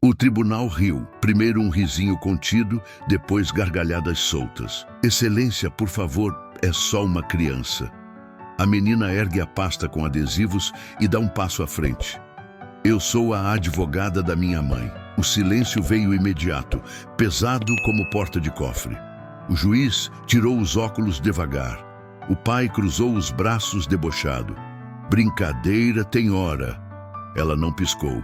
O tribunal riu, primeiro um risinho contido, depois gargalhadas soltas. Excelência, por favor, é só uma criança. A menina ergue a pasta com adesivos e dá um passo à frente. Eu sou a advogada da minha mãe. O silêncio veio imediato, pesado como porta de cofre. O juiz tirou os óculos devagar. O pai cruzou os braços debochado. Brincadeira tem hora. Ela não piscou.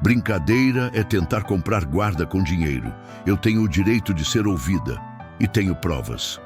Brincadeira é tentar comprar guarda com dinheiro. Eu tenho o direito de ser ouvida. E tenho provas.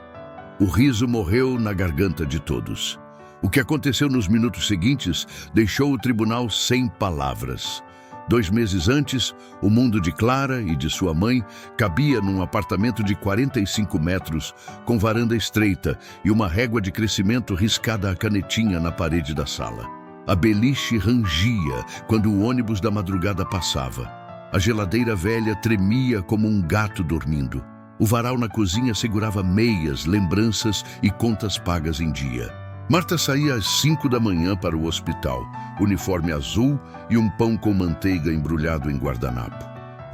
O riso morreu na garganta de todos. O que aconteceu nos minutos seguintes deixou o tribunal sem palavras. 2 meses antes, o mundo de Clara e de sua mãe cabia num apartamento de 45 metros, com varanda estreita e uma régua de crescimento riscada à canetinha na parede da sala. A beliche rangia quando o ônibus da madrugada passava. A geladeira velha tremia como um gato dormindo. O varal na cozinha segurava meias, lembranças e contas pagas em dia. Marta saía às 5 da manhã para o hospital, uniforme azul e um pão com manteiga embrulhado em guardanapo.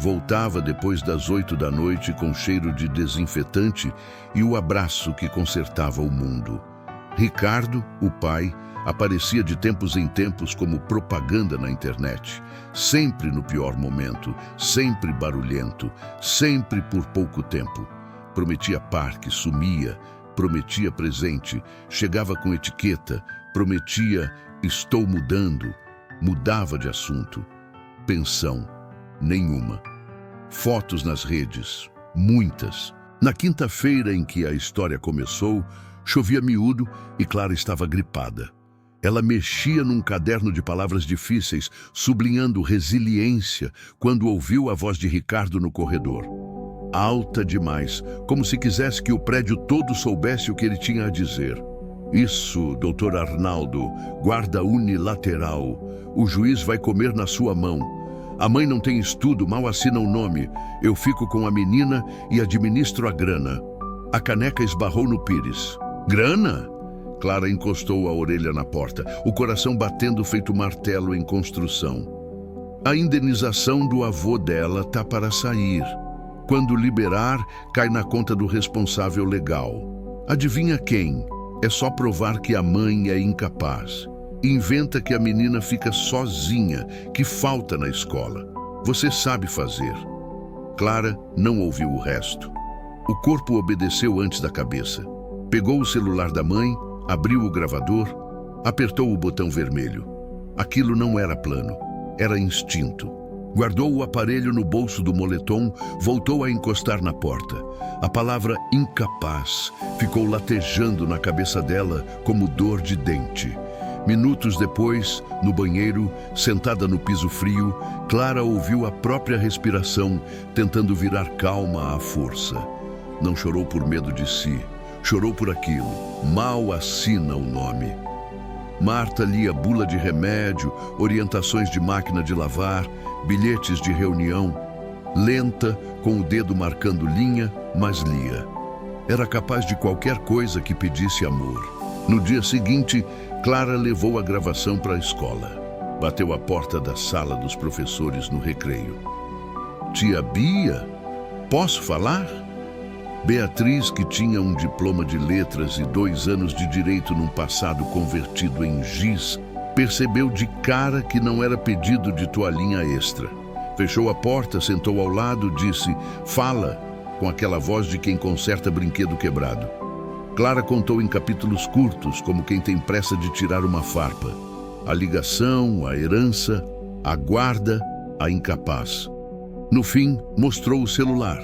Voltava depois das 8 da noite com cheiro de desinfetante e o abraço que consertava o mundo. Ricardo, o pai, aparecia de tempos em tempos como propaganda na internet, sempre no pior momento, sempre barulhento, sempre por pouco tempo. Prometia parque, sumia, prometia presente, chegava com etiqueta, prometia estou mudando, mudava de assunto. Pensão, nenhuma. Fotos nas redes, muitas. Na quinta-feira em que a história começou, chovia miúdo e Clara estava gripada. Ela mexia num caderno de palavras difíceis, sublinhando resiliência, quando ouviu a voz de Ricardo no corredor. Alta demais, como se quisesse que o prédio todo soubesse o que ele tinha a dizer. Isso, doutor Arnaldo, guarda unilateral. O juiz vai comer na sua mão. A mãe não tem estudo, mal assina o nome. Eu fico com a menina e administro a grana. A caneca esbarrou no pires. Grana? Clara encostou a orelha na porta, o coração batendo feito martelo em construção. A indenização do avô dela tá para sair. Quando liberar, cai na conta do responsável legal. Adivinha quem? É só provar que a mãe é incapaz. Inventa que a menina fica sozinha, que falta na escola. Você sabe fazer. Clara não ouviu o resto. O corpo obedeceu antes da cabeça. Pegou o celular da mãe, abriu o gravador, apertou o botão vermelho. Aquilo não era plano, era instinto. Guardou o aparelho no bolso do moletom, voltou a encostar na porta. A palavra incapaz ficou latejando na cabeça dela como dor de dente. Minutos depois, no banheiro, sentada no piso frio, Clara ouviu a própria respiração, tentando virar calma à força. Não chorou por medo de si, chorou por aquilo. Mal assina o nome. Marta lia bula de remédio, orientações de máquina de lavar, bilhetes de reunião. Lenta, com o dedo marcando linha, mas lia. Era capaz de qualquer coisa que pedisse amor. No dia seguinte, Clara levou a gravação para a escola. Bateu à porta da sala dos professores no recreio. Tia Bia, posso falar? Beatriz, que tinha um diploma de letras e 2 anos de direito num passado convertido em giz, percebeu de cara que não era pedido de toalhinha extra. Fechou a porta, sentou ao lado, disse, fala, com aquela voz de quem conserta brinquedo quebrado. Clara contou em capítulos curtos, como quem tem pressa de tirar uma farpa. A ligação, a herança, a guarda, a incapaz. No fim, mostrou o celular.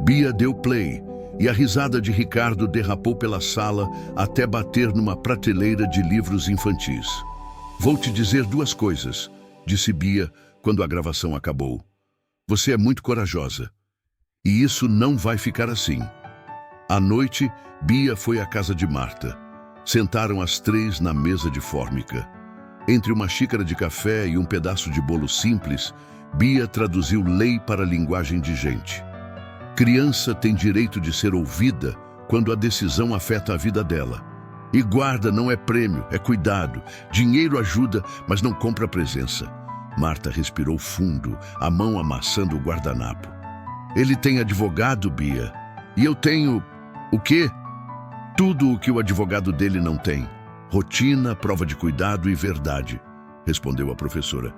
Bia deu play e a risada de Ricardo derrapou pela sala até bater numa prateleira de livros infantis. Vou te dizer 2 coisas, disse Bia quando a gravação acabou. Você é muito corajosa. E isso não vai ficar assim. À noite, Bia foi à casa de Marta. Sentaram as 3 na mesa de fórmica. Entre uma xícara de café e um pedaço de bolo simples, Bia traduziu lei para a linguagem de gente. Criança tem direito de ser ouvida quando a decisão afeta a vida dela. E guarda não é prêmio, é cuidado. Dinheiro ajuda, mas não compra presença. Marta respirou fundo, a mão amassando o guardanapo. Ele tem advogado, Bia. E eu tenho... o quê? Tudo o que o advogado dele não tem. Rotina, prova de cuidado e verdade, respondeu a professora.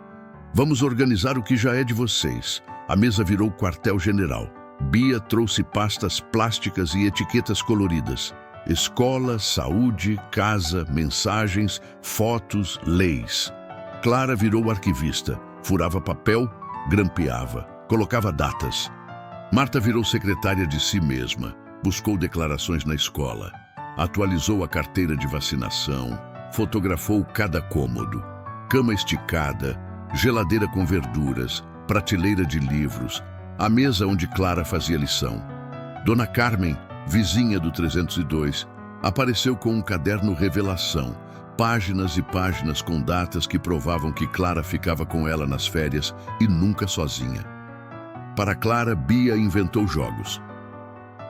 Vamos organizar o que já é de vocês. A mesa virou quartel-general. Bia trouxe pastas plásticas e etiquetas coloridas. Escola, saúde, casa, mensagens, fotos, leis. Clara virou arquivista. Furava papel, grampeava, colocava datas. Marta virou secretária de si mesma. Buscou declarações na escola. Atualizou a carteira de vacinação. Fotografou cada cômodo. Cama esticada, geladeira com verduras, prateleira de livros, a mesa onde Clara fazia lição. Dona Carmen, vizinha do 302, apareceu com um caderno revelação, páginas e páginas com datas que provavam que Clara ficava com ela nas férias e nunca sozinha. Para Clara, Bia inventou jogos.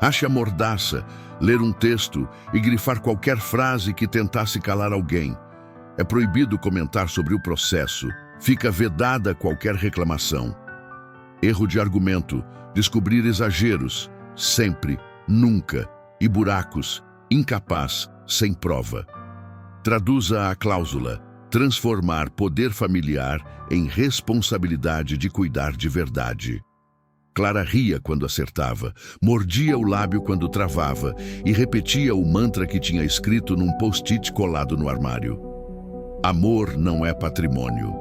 Ache a mordaça, ler um texto e grifar qualquer frase que tentasse calar alguém. É proibido comentar sobre o processo. Fica vedada qualquer reclamação. Erro de argumento, descobrir exageros, sempre, nunca, e buracos, incapaz, sem prova. Traduza a cláusula, transformar poder familiar em responsabilidade de cuidar de verdade. Clara ria quando acertava, mordia o lábio quando travava e repetia o mantra que tinha escrito num post-it colado no armário. Amor não é patrimônio.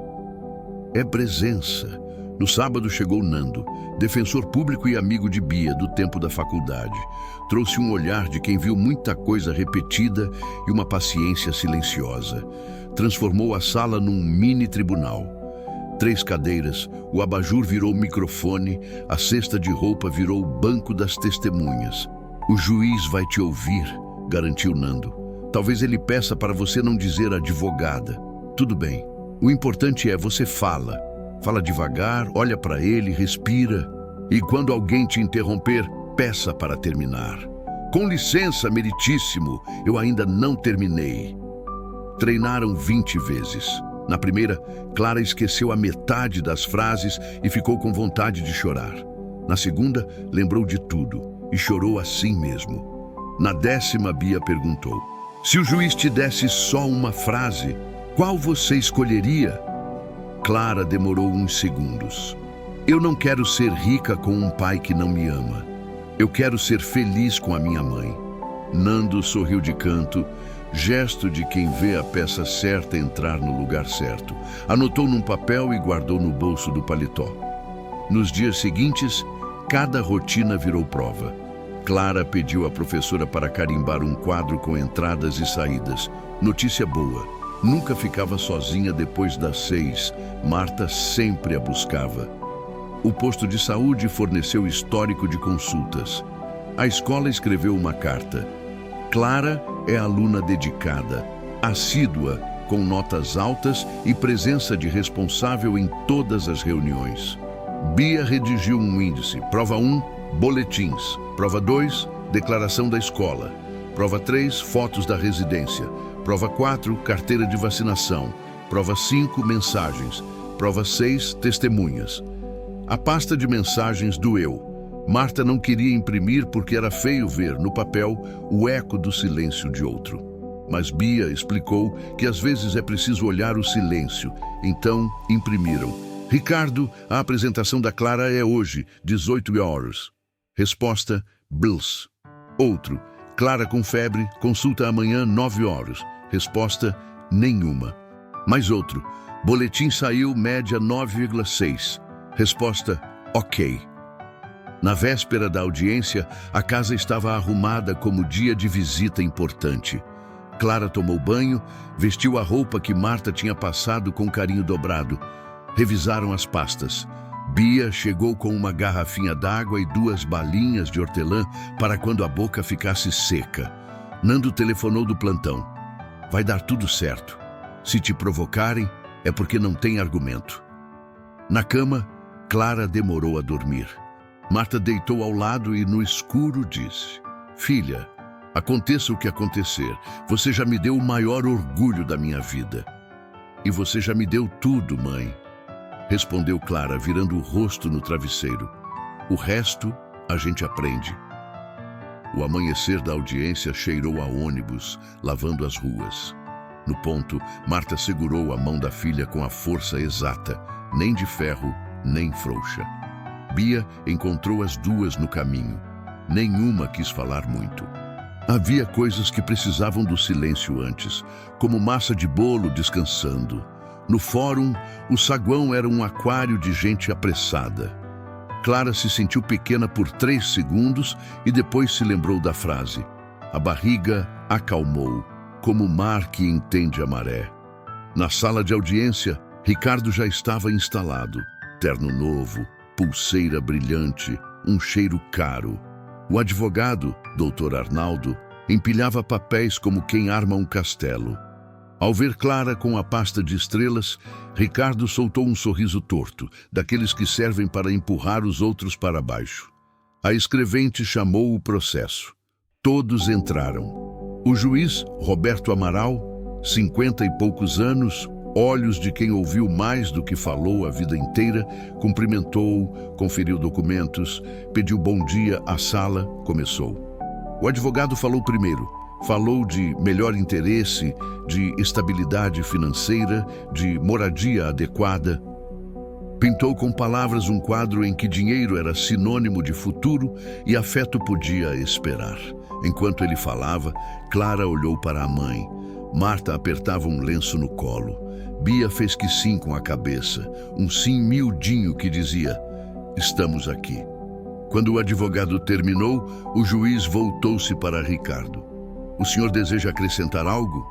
É presença. No sábado chegou Nando, defensor público e amigo de Bia do tempo da faculdade. Trouxe um olhar de quem viu muita coisa repetida e uma paciência silenciosa. Transformou a sala num mini tribunal. 3 cadeiras, o abajur virou microfone, a cesta de roupa virou o banco das testemunhas. O juiz vai te ouvir, garantiu Nando. Talvez ele peça para você não dizer advogada. Tudo bem. O importante é você fala. Fala devagar, olha para ele, respira. E quando alguém te interromper, peça para terminar. Com licença, meritíssimo, eu ainda não terminei. Treinaram 20 vezes. Na primeira, Clara esqueceu a metade das frases e ficou com vontade de chorar. Na segunda, lembrou de tudo e chorou assim mesmo. Na 10ª, Bia perguntou: se o juiz te desse só uma frase, qual você escolheria? Clara demorou uns segundos. Eu não quero ser rica com um pai que não me ama. Eu quero ser feliz com a minha mãe. Nando sorriu de canto, gesto de quem vê a peça certa entrar no lugar certo. Anotou num papel e guardou no bolso do paletó. Nos dias seguintes, cada rotina virou prova. Clara pediu à professora para carimbar um quadro com entradas e saídas. Notícia boa. Nunca ficava sozinha depois das 6. Marta sempre a buscava. O posto de saúde forneceu histórico de consultas. A escola escreveu uma carta. Clara é aluna dedicada, assídua, com notas altas e presença de responsável em todas as reuniões. Bia redigiu um índice. Prova 1, boletins. Prova 2, declaração da escola. Prova 3, fotos da residência. Prova 4, carteira de vacinação. Prova 5, mensagens. Prova 6, testemunhas. A pasta de mensagens doeu. Marta não queria imprimir porque era feio ver no papel o eco do silêncio de outro. Mas Bia explicou que às vezes é preciso olhar o silêncio. Então, imprimiram. Ricardo, a apresentação da Clara é hoje, 18 horas. Resposta, Bills. Outro, Clara com febre, consulta amanhã, 9 horas. Resposta, nenhuma. Mais outro, boletim saiu, média 9,6. Resposta, ok. Na véspera da audiência, a casa estava arrumada como dia de visita importante. Clara tomou banho, vestiu a roupa que Marta tinha passado com carinho dobrado. Revisaram as pastas. Bia chegou com uma garrafinha d'água e 2 balinhas de hortelã para quando a boca ficasse seca. Nando telefonou do plantão. Vai dar tudo certo. Se te provocarem, é porque não tem argumento. Na cama, Clara demorou a dormir. Marta deitou ao lado e no escuro disse: filha, aconteça o que acontecer, você já me deu o maior orgulho da minha vida. E você já me deu tudo, mãe. respondeu Clara, virando o rosto no travesseiro. O resto a gente aprende. O amanhecer da audiência cheirou a ônibus, lavando as ruas. No ponto, Marta segurou a mão da filha com a força exata, nem de ferro, nem frouxa. Bia encontrou as duas no caminho. Nenhuma quis falar muito. Havia coisas que precisavam do silêncio antes, como massa de bolo descansando. No fórum, o saguão era um aquário de gente apressada. Clara se sentiu pequena por 3 segundos e depois se lembrou da frase. A barriga acalmou, como o mar que entende a maré. Na sala de audiência, Ricardo já estava instalado. Terno novo, pulseira brilhante, um cheiro caro. O advogado, Dr. Arnaldo, empilhava papéis como quem arma um castelo. Ao ver Clara com a pasta de estrelas, Ricardo soltou um sorriso torto, daqueles que servem para empurrar os outros para baixo. A escrevente chamou o processo. Todos entraram. O juiz, Roberto Amaral, 50 e poucos anos, olhos de quem ouviu mais do que falou a vida inteira, cumprimentou, conferiu documentos, pediu bom dia à sala, começou. O advogado falou primeiro. Falou de melhor interesse, de estabilidade financeira, de moradia adequada. Pintou com palavras um quadro em que dinheiro era sinônimo de futuro e afeto podia esperar. Enquanto ele falava, Clara olhou para a mãe. Marta apertava um lenço no colo. Bia fez que sim com a cabeça, um sim miudinho que dizia: estamos aqui. Quando o advogado terminou, o juiz voltou-se para Ricardo. O senhor deseja acrescentar algo?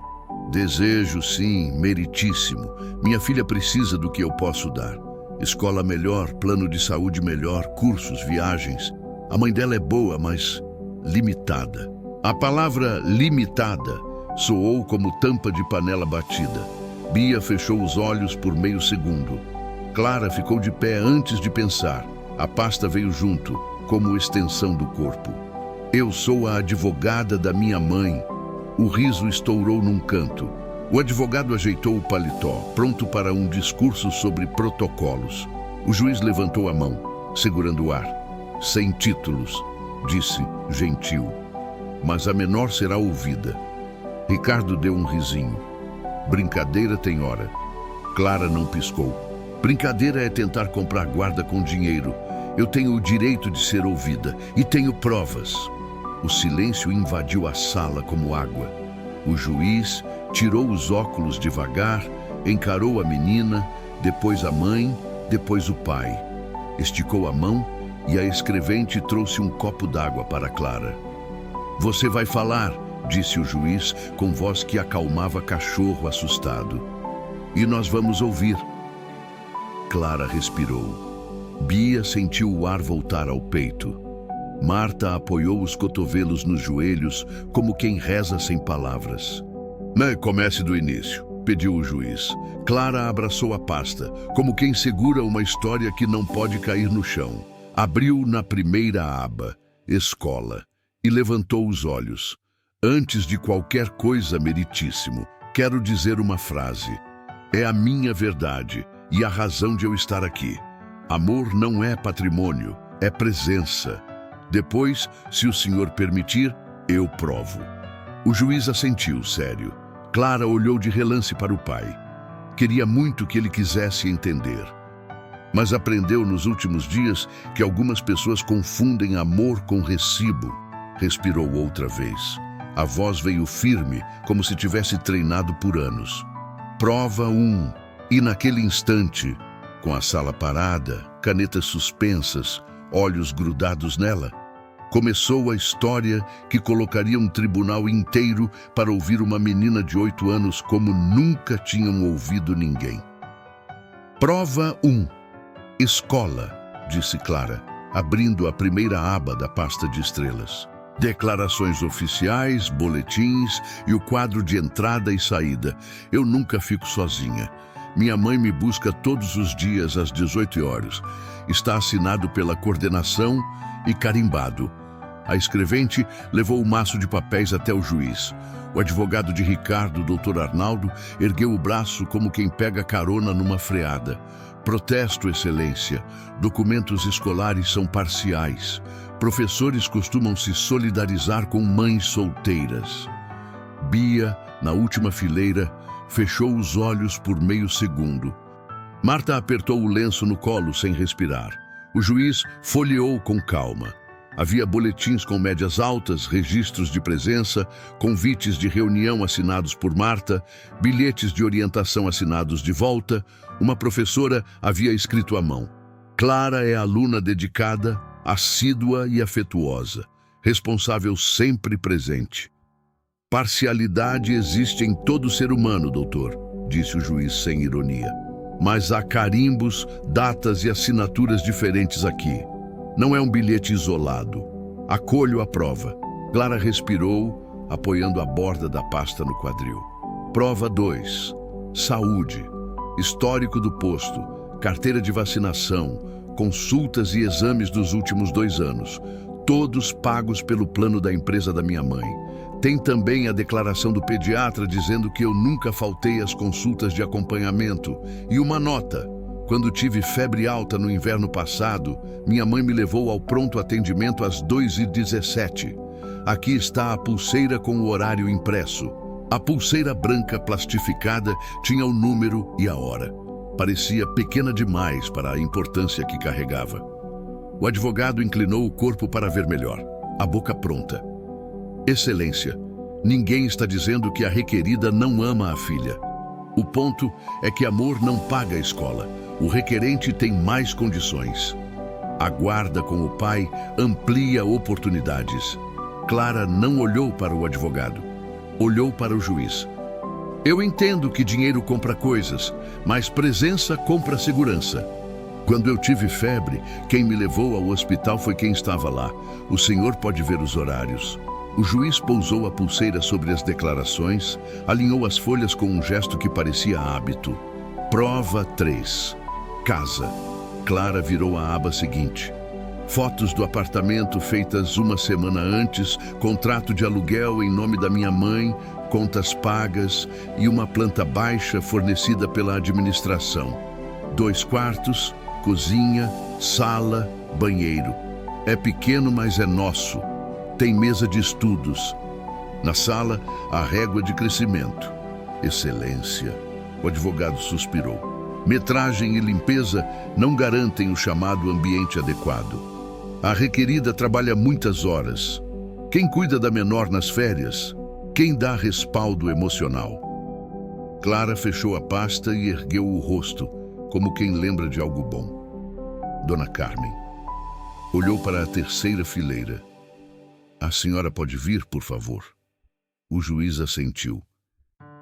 Desejo, sim, meritíssimo. Minha filha precisa do que eu posso dar. Escola melhor, plano de saúde melhor, cursos, viagens. A mãe dela é boa, mas limitada. A palavra limitada soou como tampa de panela batida. Bia fechou os olhos por meio segundo. Clara ficou de pé antes de pensar. A pasta veio junto, como extensão do corpo. Eu sou a advogada da minha mãe. O riso estourou num canto. O advogado ajeitou o paletó, pronto para um discurso sobre protocolos. O juiz levantou a mão, segurando o ar. Sem títulos, disse, gentil. Mas a menor será ouvida. Ricardo deu um risinho. Brincadeira tem hora. Clara não piscou. Brincadeira é tentar comprar guarda com dinheiro. Eu tenho o direito de ser ouvida e tenho provas. O silêncio invadiu a sala como água. O juiz tirou os óculos devagar, encarou a menina, depois a mãe, depois o pai. Esticou a mão e a escrevente trouxe um copo d'água para Clara. Você vai falar, disse o juiz com voz que acalmava cachorro assustado. E nós vamos ouvir. Clara respirou. Bia sentiu o ar voltar ao peito. Marta apoiou os cotovelos nos joelhos, como quem reza sem palavras. Comece do início, pediu o juiz. Clara abraçou a pasta, como quem segura uma história que não pode cair no chão. Abriu na primeira aba, escola, e levantou os olhos. Antes de qualquer coisa, meritíssimo, quero dizer uma frase. É a minha verdade e a razão de eu estar aqui. Amor não é patrimônio, é presença. Depois, se o senhor permitir, eu provo. O juiz assentiu, sério. Clara olhou de relance para o pai. Queria muito que ele quisesse entender. Mas aprendeu nos últimos dias que algumas pessoas confundem amor com recibo. Respirou outra vez. A voz veio firme, como se tivesse treinado por anos. Prova 1. E naquele instante, com a sala parada, canetas suspensas, olhos grudados nela, começou a história que colocaria um tribunal inteiro para ouvir uma menina de 8 anos como nunca tinham ouvido ninguém. Prova 1. Escola, disse Clara, abrindo a primeira aba da pasta de estrelas. Declarações oficiais, boletins e o quadro de entrada e saída. Eu nunca fico sozinha. Minha mãe me busca todos os dias às 18 horas. Está assinado pela coordenação e carimbado. A escrevente levou o maço de papéis até o juiz. O advogado de Ricardo, Dr. Arnaldo, ergueu o braço como quem pega carona numa freada. Protesto, Excelência. Documentos escolares são parciais. Professores costumam se solidarizar com mães solteiras. Bia, na última fileira, fechou os olhos por meio segundo. Marta apertou o lenço no colo sem respirar. O juiz folheou com calma. Havia boletins com médias altas, registros de presença, convites de reunião assinados por Marta, bilhetes de orientação assinados de volta. Uma professora havia escrito à mão: Clara é aluna dedicada, assídua e afetuosa, responsável sempre presente. Parcialidade existe em todo ser humano, doutor, disse o juiz sem ironia. Mas há carimbos, datas e assinaturas diferentes aqui. Não é um bilhete isolado. Acolho a prova. Clara respirou, apoiando a borda da pasta no quadril. Prova 2. Saúde. Histórico do posto. Carteira de vacinação. Consultas e exames dos últimos 2 anos. Todos pagos pelo plano da empresa da minha mãe. Tem também a declaração do pediatra dizendo que eu nunca faltei às consultas de acompanhamento. E uma nota. Quando tive febre alta no inverno passado, minha mãe me levou ao pronto atendimento às 2h17. Aqui está a pulseira com o horário impresso. A pulseira branca plastificada tinha o número e a hora. Parecia pequena demais para a importância que carregava. O advogado inclinou o corpo para ver melhor, a boca pronta. Excelência, ninguém está dizendo que a requerida não ama a filha. O ponto é que amor não paga a escola. O requerente tem mais condições. A guarda com o pai amplia oportunidades. Clara não olhou para o advogado. Olhou para o juiz. Eu entendo que dinheiro compra coisas, mas presença compra segurança. Quando eu tive febre, quem me levou ao hospital foi quem estava lá. O senhor pode ver os horários. O juiz pousou a pulseira sobre as declarações, alinhou as folhas com um gesto que parecia hábito. Prova 3. Casa. Clara virou a aba seguinte. Fotos do apartamento feitas uma semana antes, contrato de aluguel em nome da minha mãe, contas pagas e uma planta baixa fornecida pela administração. 2 quartos, cozinha, sala, banheiro. É pequeno, mas é nosso. Tem mesa de estudos. Na sala, a régua de crescimento. Excelência. O advogado suspirou. Metragem e limpeza não garantem o chamado ambiente adequado. A requerida trabalha muitas horas. Quem cuida da menor nas férias? Quem dá respaldo emocional? Clara fechou a pasta e ergueu o rosto, como quem lembra de algo bom. Dona Carmen olhou para a terceira fileira. A senhora pode vir, por favor? O juiz assentiu.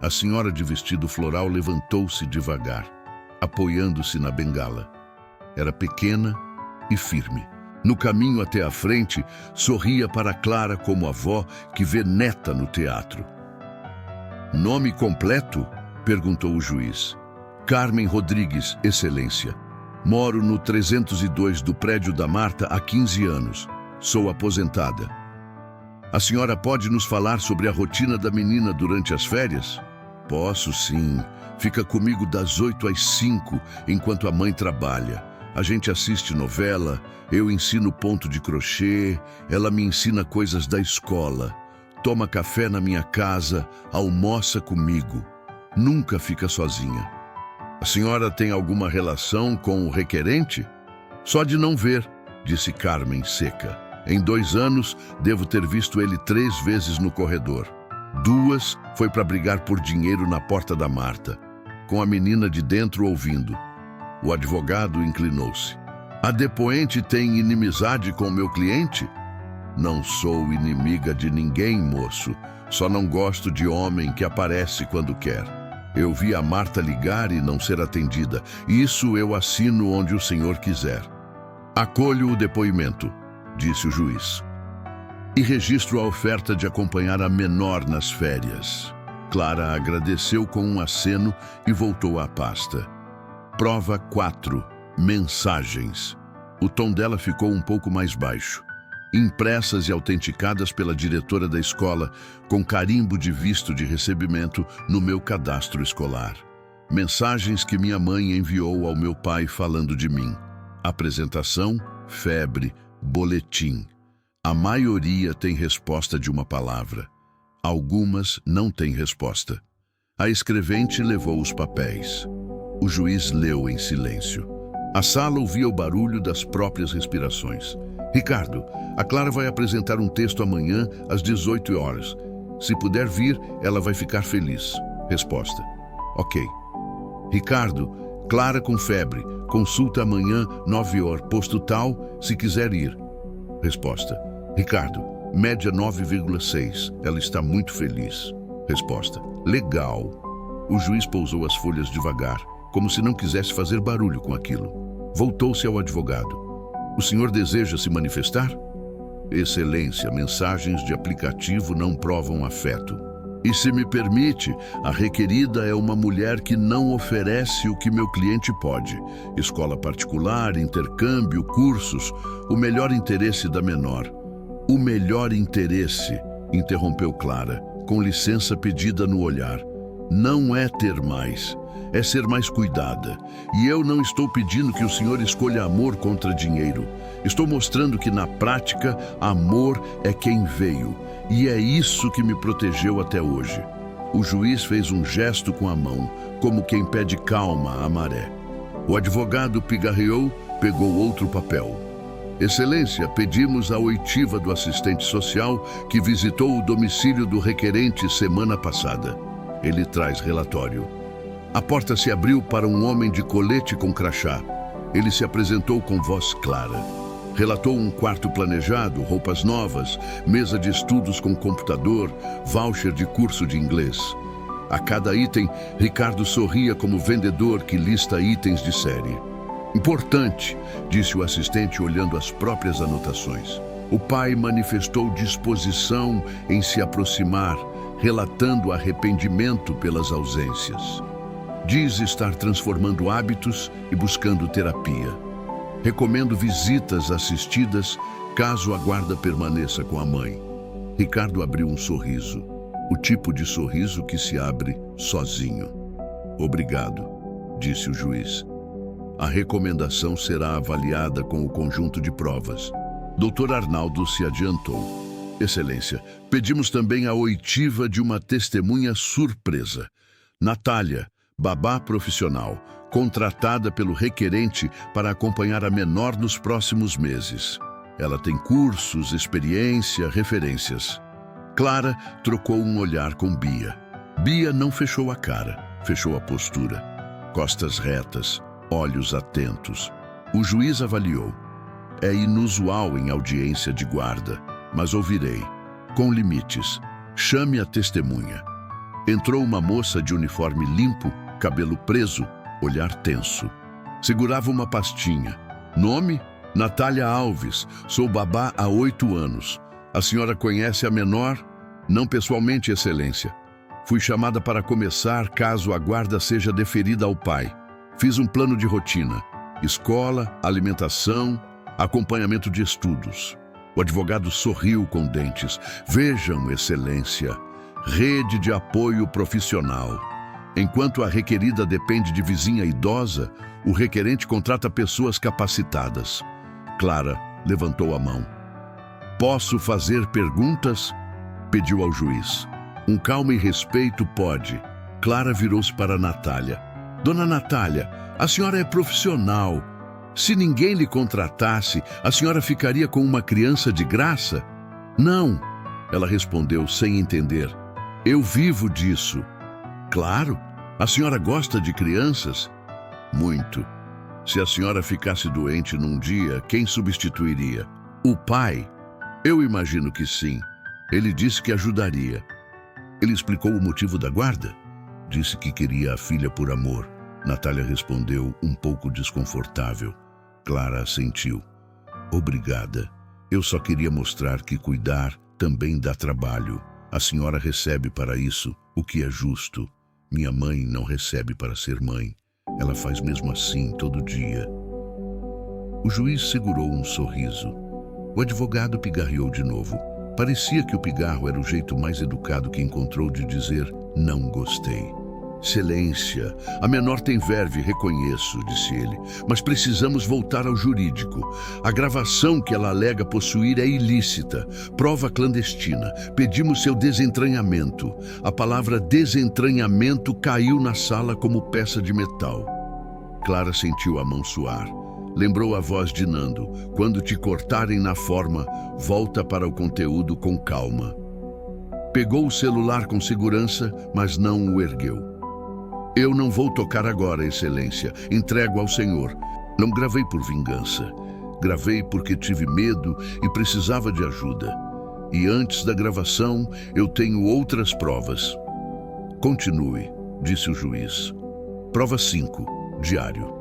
A senhora de vestido floral levantou-se devagar, apoiando-se na bengala. Era pequena e firme. No caminho até a frente, sorria para Clara como avó que vê neta no teatro. Nome completo? Perguntou o juiz. Carmen Rodrigues, Excelência. Moro no 302 do prédio da Marta há 15 anos. Sou aposentada. A senhora pode nos falar sobre a rotina da menina durante as férias? Posso, sim. Fica comigo das 8 às 5, enquanto a mãe trabalha. A gente assiste novela, eu ensino ponto de crochê, ela me ensina coisas da escola. Toma café na minha casa, almoça comigo. Nunca fica sozinha. A senhora tem alguma relação com o requerente? Só de não ver, disse Carmen seca. Em 2 anos, devo ter visto ele 3 vezes no corredor. 2 foi para brigar por dinheiro na porta da Marta, com a menina de dentro ouvindo. O advogado inclinou-se. A depoente tem inimizade com meu cliente? Não sou inimiga de ninguém, moço. Só não gosto de homem que aparece quando quer. Eu vi a Marta ligar e não ser atendida. Isso eu assino onde o senhor quiser. Acolho o depoimento, disse o juiz. E registro a oferta de acompanhar a menor nas férias. Clara agradeceu com um aceno e voltou à pasta. Prova 4. Mensagens. O tom dela ficou um pouco mais baixo. impressas e autenticadas pela diretora da escola, com carimbo de visto de recebimento no meu cadastro escolar. Mensagens que minha mãe enviou ao meu pai falando de mim. Apresentação, febre, boletim. A maioria tem resposta de uma palavra. Algumas não têm resposta. A escrevente levou os papéis. O juiz leu em silêncio. A sala ouvia o barulho das próprias respirações. Ricardo, a Clara vai apresentar um texto amanhã às 18 horas. Se puder vir, ela vai ficar feliz. Resposta. Ok. Ricardo, Clara com febre. Consulta amanhã, 9 horas, posto tal, se quiser ir. Resposta. Ricardo, média 9,6. Ela está muito feliz. Resposta. Legal. O juiz pousou as folhas devagar, como se não quisesse fazer barulho com aquilo. Voltou-se ao advogado. O senhor deseja se manifestar? Excelência, mensagens de aplicativo não provam afeto. E se me permite, a requerida é uma mulher que não oferece o que meu cliente pode. Escola particular, intercâmbio, cursos, o melhor interesse da menor. O melhor interesse, interrompeu Clara, com licença pedida no olhar. Não é ter mais, é ser mais cuidada. E eu não estou pedindo que o senhor escolha amor contra dinheiro. Estou mostrando que, na prática, amor é quem veio. E é isso que me protegeu até hoje. O juiz fez um gesto com a mão, como quem pede calma à maré. O advogado pigarreou, pegou outro papel. Excelência, pedimos a oitiva do assistente social que visitou o domicílio do requerente semana passada. Ele traz relatório. A porta se abriu para um homem de colete com crachá. Ele se apresentou com voz clara. Relatou um quarto planejado, roupas novas, mesa de estudos com computador, voucher de curso de inglês. A cada item, Ricardo sorria como vendedor que lista itens de série. Importante, disse o assistente olhando as próprias anotações. O pai manifestou disposição em se aproximar, relatando arrependimento pelas ausências. Diz estar transformando hábitos e buscando terapia. Recomendo visitas assistidas caso a guarda permaneça com a mãe. Ricardo abriu um sorriso, o tipo de sorriso que se abre sozinho. Obrigado, disse o juiz. A recomendação será avaliada com o conjunto de provas. Dr. Arnaldo se adiantou. Excelência, pedimos também a oitiva de uma testemunha surpresa. Natália, babá profissional, contratada pelo requerente para acompanhar a menor nos próximos meses. Ela tem cursos, experiência, referências. Clara trocou um olhar com Bia. Bia não fechou a cara, fechou a postura. Costas retas, olhos atentos. O juiz avaliou. É inusual em audiência de guarda, mas ouvirei. Com limites. Chame a testemunha. Entrou uma moça de uniforme limpo, cabelo preso, olhar tenso. Segurava uma pastinha. Nome? Natália Alves. Sou babá há 8 anos. A senhora conhece a menor? Não pessoalmente, excelência. Fui chamada para começar caso a guarda seja deferida ao pai. Fiz um plano de rotina. Escola, alimentação, acompanhamento de estudos. O advogado sorriu com dentes. Vejam, excelência. Rede de apoio profissional. Enquanto a requerida depende de vizinha idosa, o requerente contrata pessoas capacitadas. Clara levantou a mão. Posso fazer perguntas? Pediu ao juiz. Um calma e respeito pode. Clara virou-se para Natália. Dona Natália, a senhora é profissional. Se ninguém lhe contratasse, a senhora ficaria com uma criança de graça? Não, ela respondeu sem entender. Eu vivo disso. Claro, a senhora gosta de crianças? Muito. Se a senhora ficasse doente num dia, quem substituiria? O pai? Eu imagino que sim. Ele disse que ajudaria. Ele explicou o motivo da guarda? Disse que queria a filha por amor. Natália respondeu, um pouco desconfortável. Clara assentiu. Obrigada. Eu só queria mostrar que cuidar também dá trabalho. A senhora recebe para isso o que é justo. Minha mãe não recebe para ser mãe. Ela faz mesmo assim todo dia. O juiz segurou um sorriso. O advogado pigarreou de novo. Parecia que o pigarro era o jeito mais educado que encontrou de dizer não gostei. Excelência, a menor tem verve, reconheço, disse ele, mas precisamos voltar ao jurídico. A gravação que ela alega possuir é ilícita, prova clandestina. Pedimos seu desentranhamento. A palavra desentranhamento caiu na sala como peça de metal. Clara sentiu a mão suar. Lembrou a voz de Nando: quando te cortarem na forma, volta para o conteúdo com calma. Pegou o celular com segurança, mas não o ergueu. Eu não vou tocar agora, Excelência. Entrego ao senhor. Não gravei por vingança. Gravei porque tive medo e precisava de ajuda. E antes da gravação, eu tenho outras provas. Continue, disse o juiz. Prova 5. Diário.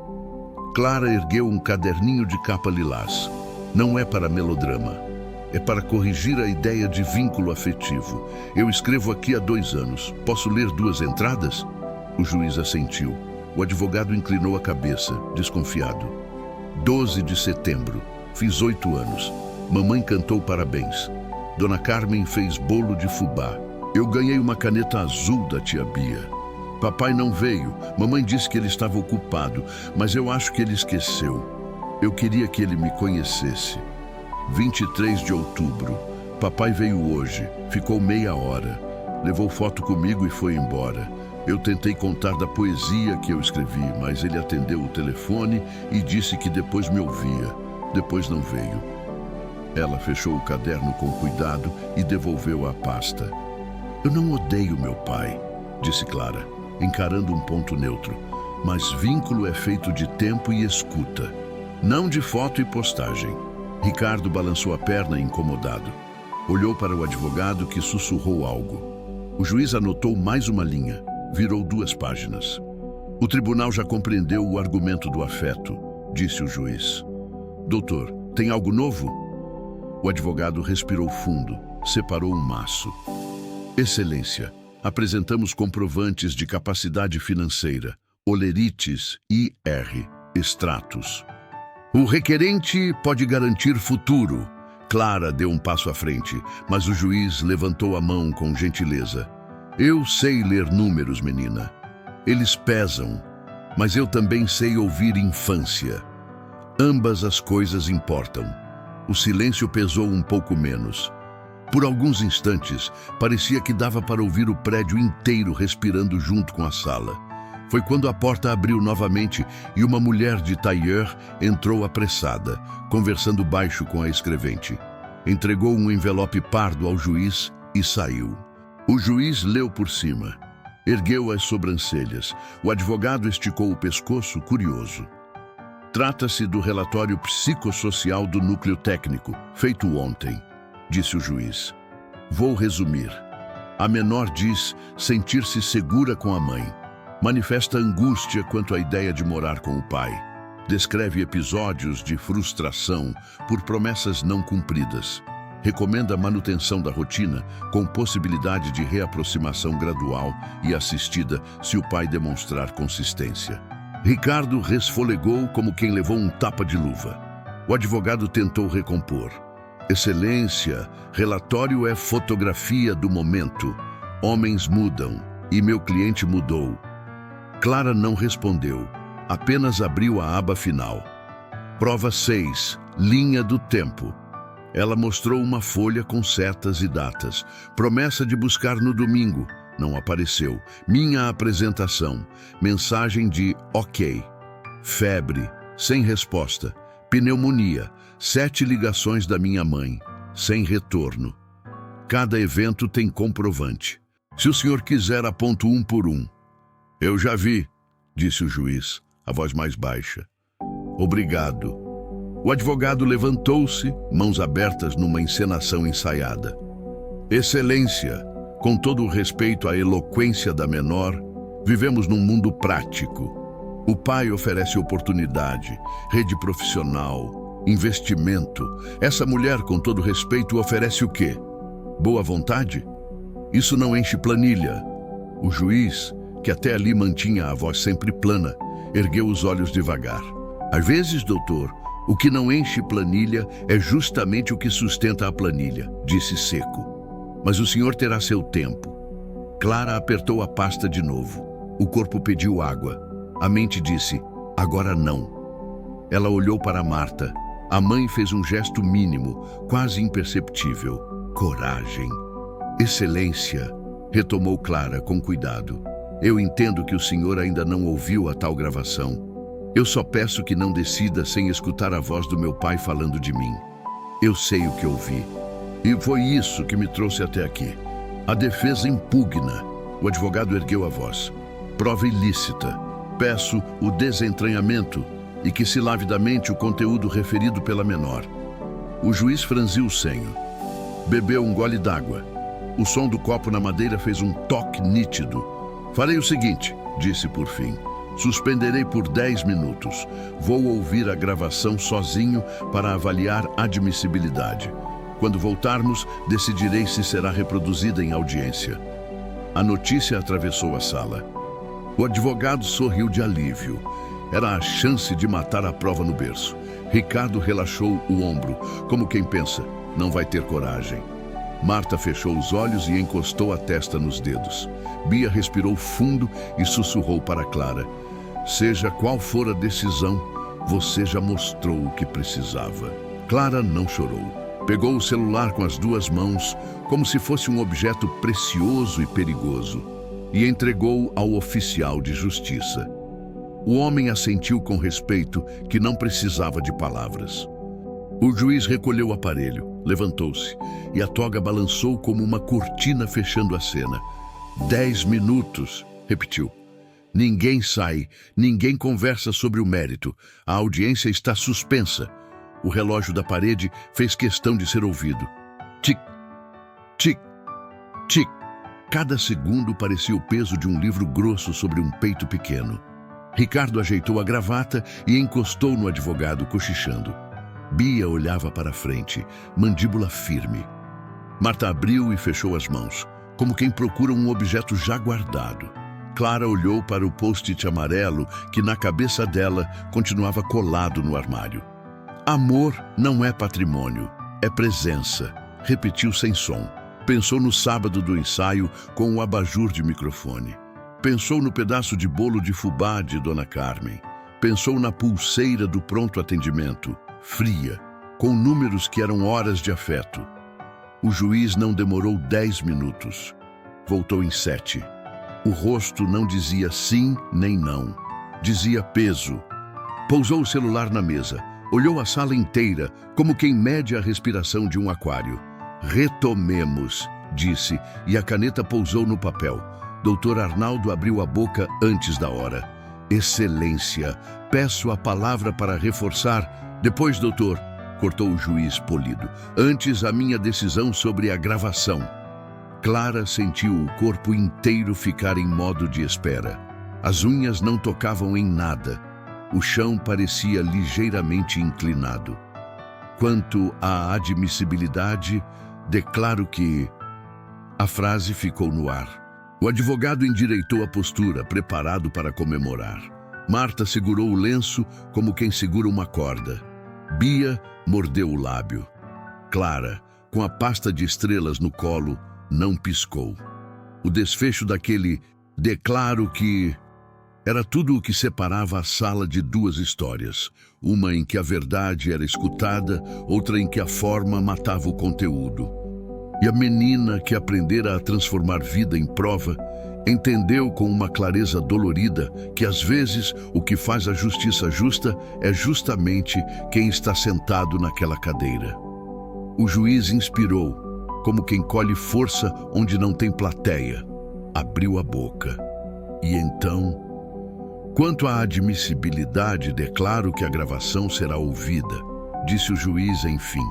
Clara ergueu um caderninho de capa lilás. Não é para melodrama. É para corrigir a ideia de vínculo afetivo. Eu escrevo aqui há 2 anos. Posso ler 2 entradas? O juiz assentiu. O advogado inclinou a cabeça, desconfiado. 12 de setembro. Fiz 8 anos. Mamãe cantou parabéns. Dona Carmen fez bolo de fubá. Eu ganhei uma caneta azul da tia Bia. Papai não veio. Mamãe disse que ele estava ocupado, mas eu acho que ele esqueceu. Eu queria que ele me conhecesse. 23 de outubro. Papai veio hoje. Ficou meia hora. Levou foto comigo e foi embora. Eu tentei contar da poesia que eu escrevi, mas ele atendeu o telefone e disse que depois me ouvia. Depois não veio. Ela fechou o caderno com cuidado e devolveu a pasta. Eu não odeio meu pai, disse Clara, encarando um ponto neutro. Mas vínculo é feito de tempo e escuta, não de foto e postagem. Ricardo balançou a perna incomodado. Olhou para o advogado, que sussurrou algo. O juiz anotou mais uma linha. Virou 2 páginas. O tribunal já compreendeu o argumento do afeto, disse o juiz. Doutor, tem algo novo? O advogado respirou fundo, separou um maço. Excelência, apresentamos comprovantes de capacidade financeira, olerites IR, extratos. O requerente pode garantir futuro. Clara deu um passo à frente, mas o juiz levantou a mão com gentileza. Eu sei ler números, menina. Eles pesam, mas eu também sei ouvir infância. Ambas as coisas importam. O silêncio pesou um pouco menos. Por alguns instantes, parecia que dava para ouvir o prédio inteiro respirando junto com a sala. Foi quando a porta abriu novamente e uma mulher de tailleur entrou apressada, conversando baixo com a escrevente. Entregou um envelope pardo ao juiz e saiu. O juiz leu por cima. Ergueu as sobrancelhas. O advogado esticou o pescoço, curioso. Trata-se do relatório psicossocial do núcleo técnico, feito ontem, disse o juiz. Vou resumir. A menor diz sentir-se segura com a mãe. Manifesta angústia quanto à ideia de morar com o pai. Descreve episódios de frustração por promessas não cumpridas. Recomenda a manutenção da rotina, com possibilidade de reaproximação gradual e assistida se o pai demonstrar consistência. Ricardo resfolegou como quem levou um tapa de luva. O advogado tentou recompor. Excelência, relatório é fotografia do momento. Homens mudam, e meu cliente mudou. Clara não respondeu, apenas abriu a aba final. Prova 6, linha do tempo. Ela mostrou uma folha com setas e datas. Promessa de buscar no domingo. Não apareceu. Minha apresentação. Mensagem de OK. Febre. Sem resposta. Pneumonia. 7 ligações da minha mãe. Sem retorno. Cada evento tem comprovante. Se o senhor quiser, aponto um por um. Eu já vi, disse o juiz, a voz mais baixa. Obrigado. O advogado levantou-se, mãos abertas numa encenação ensaiada. Excelência, com todo o respeito à eloquência da menor, vivemos num mundo prático. O pai oferece oportunidade, rede profissional, investimento. Essa mulher, com todo respeito, oferece o quê? Boa vontade? Isso não enche planilha. O juiz, que até ali mantinha a voz sempre plana, ergueu os olhos devagar. Às vezes, doutor, O que não enche planilha é justamente o que sustenta a planilha, disse seco. Mas o senhor terá seu tempo. Clara apertou a pasta de novo. O corpo pediu água. A mente disse, agora não. Ela olhou para Marta. A mãe fez um gesto mínimo, quase imperceptível. Coragem. Excelência, retomou Clara com cuidado. Eu entendo que o senhor ainda não ouviu a tal gravação. Eu só peço que não decida sem escutar a voz do meu pai falando de mim. Eu sei o que ouvi. E foi isso que me trouxe até aqui. A defesa impugna. O advogado ergueu a voz. Prova ilícita. Peço o desentranhamento e que se lave da mente o conteúdo referido pela menor. O juiz franziu o senho. Bebeu um gole d'água. O som do copo na madeira fez um toque nítido. Farei o seguinte, disse por fim. Suspenderei por 10 minutos. Vou ouvir a gravação sozinho para avaliar admissibilidade. Quando voltarmos, decidirei se será reproduzida em audiência. A notícia atravessou a sala. O advogado sorriu de alívio. Era a chance de matar a prova no berço. Ricardo relaxou o ombro, como quem pensa, não vai ter coragem. Marta fechou os olhos e encostou a testa nos dedos. Bia respirou fundo e sussurrou para Clara. Seja qual for a decisão, você já mostrou o que precisava. Clara não chorou. Pegou o celular com as duas mãos, como se fosse um objeto precioso e perigoso, e entregou ao oficial de justiça. O homem assentiu com respeito que não precisava de palavras. O juiz recolheu o aparelho, levantou-se, e a toga balançou como uma cortina fechando a cena. 10 minutos, repetiu. Ninguém sai, ninguém conversa sobre o mérito. A audiência está suspensa. O relógio da parede fez questão de ser ouvido. Tic, tic, tic. Cada segundo parecia o peso de um livro grosso sobre um peito pequeno. Ricardo ajeitou a gravata e encostou no advogado, cochichando. Bia olhava para frente, mandíbula firme. Marta abriu e fechou as mãos, como quem procura um objeto já guardado. Clara olhou para o post-it amarelo que, na cabeça dela, continuava colado no armário. Amor não é patrimônio, é presença, repetiu sem som. Pensou no sábado do ensaio com o abajur de microfone. Pensou no pedaço de bolo de fubá de Dona Carmen. Pensou na pulseira do pronto atendimento, fria, com números que eram horas de afeto. O juiz não demorou 10 minutos. Voltou em 7. O rosto não dizia sim nem não. Dizia peso. Pousou o celular na mesa. Olhou a sala inteira, como quem mede a respiração de um aquário. Retomemos, disse, e a caneta pousou no papel. Doutor Arnaldo abriu a boca antes da hora. Excelência, peço a palavra para reforçar. Depois, doutor, cortou o juiz polido. Antes, a minha decisão sobre a gravação. Clara sentiu o corpo inteiro ficar em modo de espera. As unhas não tocavam em nada. O chão parecia ligeiramente inclinado. Quanto à admissibilidade, declaro que... A frase ficou no ar. O advogado endireitou a postura, preparado para comemorar. Marta segurou o lenço como quem segura uma corda. Bia mordeu o lábio. Clara, com a pasta de estrelas no colo, não piscou. O desfecho daquele declaro que... Era tudo o que separava a sala de duas histórias. Uma em que a verdade era escutada, outra em que a forma matava o conteúdo. E a menina que aprendera a transformar vida em prova, entendeu com uma clareza dolorida que às vezes o que faz a justiça justa é justamente quem está sentado naquela cadeira. O juiz inspirou, como quem colhe força onde não tem plateia. Abriu a boca. E então... Quanto à admissibilidade, declaro que a gravação será ouvida, disse o juiz enfim.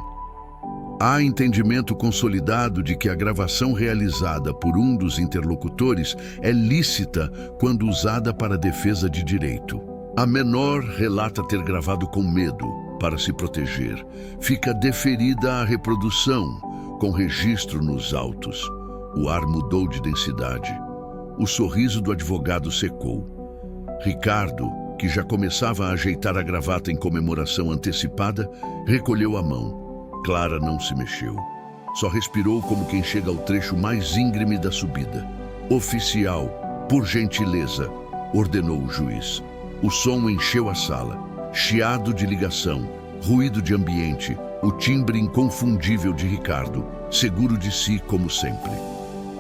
Há entendimento consolidado de que a gravação realizada por um dos interlocutores é lícita quando usada para defesa de direito. A menor relata ter gravado com medo, para se proteger. Fica deferida a reprodução, com registro nos autos. O ar mudou de densidade. O sorriso do advogado secou. Ricardo, que já começava a ajeitar a gravata em comemoração antecipada, recolheu a mão. Clara não se mexeu. Só respirou como quem chega ao trecho mais íngreme da subida. "Oficial, por gentileza", ordenou o juiz. O som encheu a sala. Chiado de ligação, ruído de ambiente, o timbre inconfundível de Ricardo, seguro de si como sempre.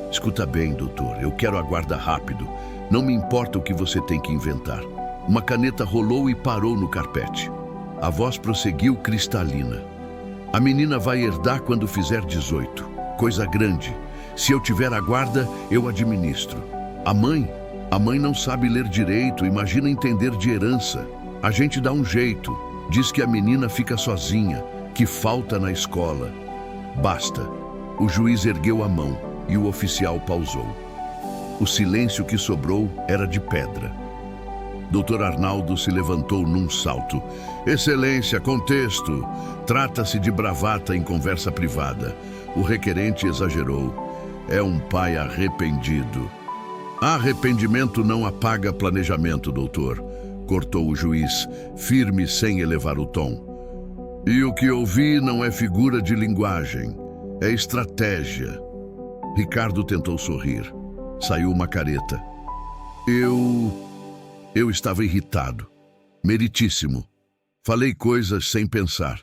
"Escuta bem, doutor, eu quero a guarda rápido. Não me importa o que você tem que inventar." Uma caneta rolou e parou no carpete. A voz prosseguiu cristalina. "A menina vai herdar quando fizer 18. Coisa grande. Se eu tiver a guarda, eu administro. A mãe não sabe ler direito, imagina entender de herança. A gente dá um jeito. Diz que a menina fica sozinha, que falta na escola." "Basta." O juiz ergueu a mão e o oficial pausou. O silêncio que sobrou era de pedra. Dr. Arnaldo se levantou num salto. "Excelência, contexto. Trata-se de bravata em conversa privada." O requerente exagerou. "É um pai arrependido." "Arrependimento não apaga planejamento, doutor", cortou o juiz, firme sem elevar o tom. "E o que ouvi não é figura de linguagem, é estratégia." Ricardo tentou sorrir. Saiu uma careta. Eu estava irritado. Meritíssimo. Falei coisas sem pensar.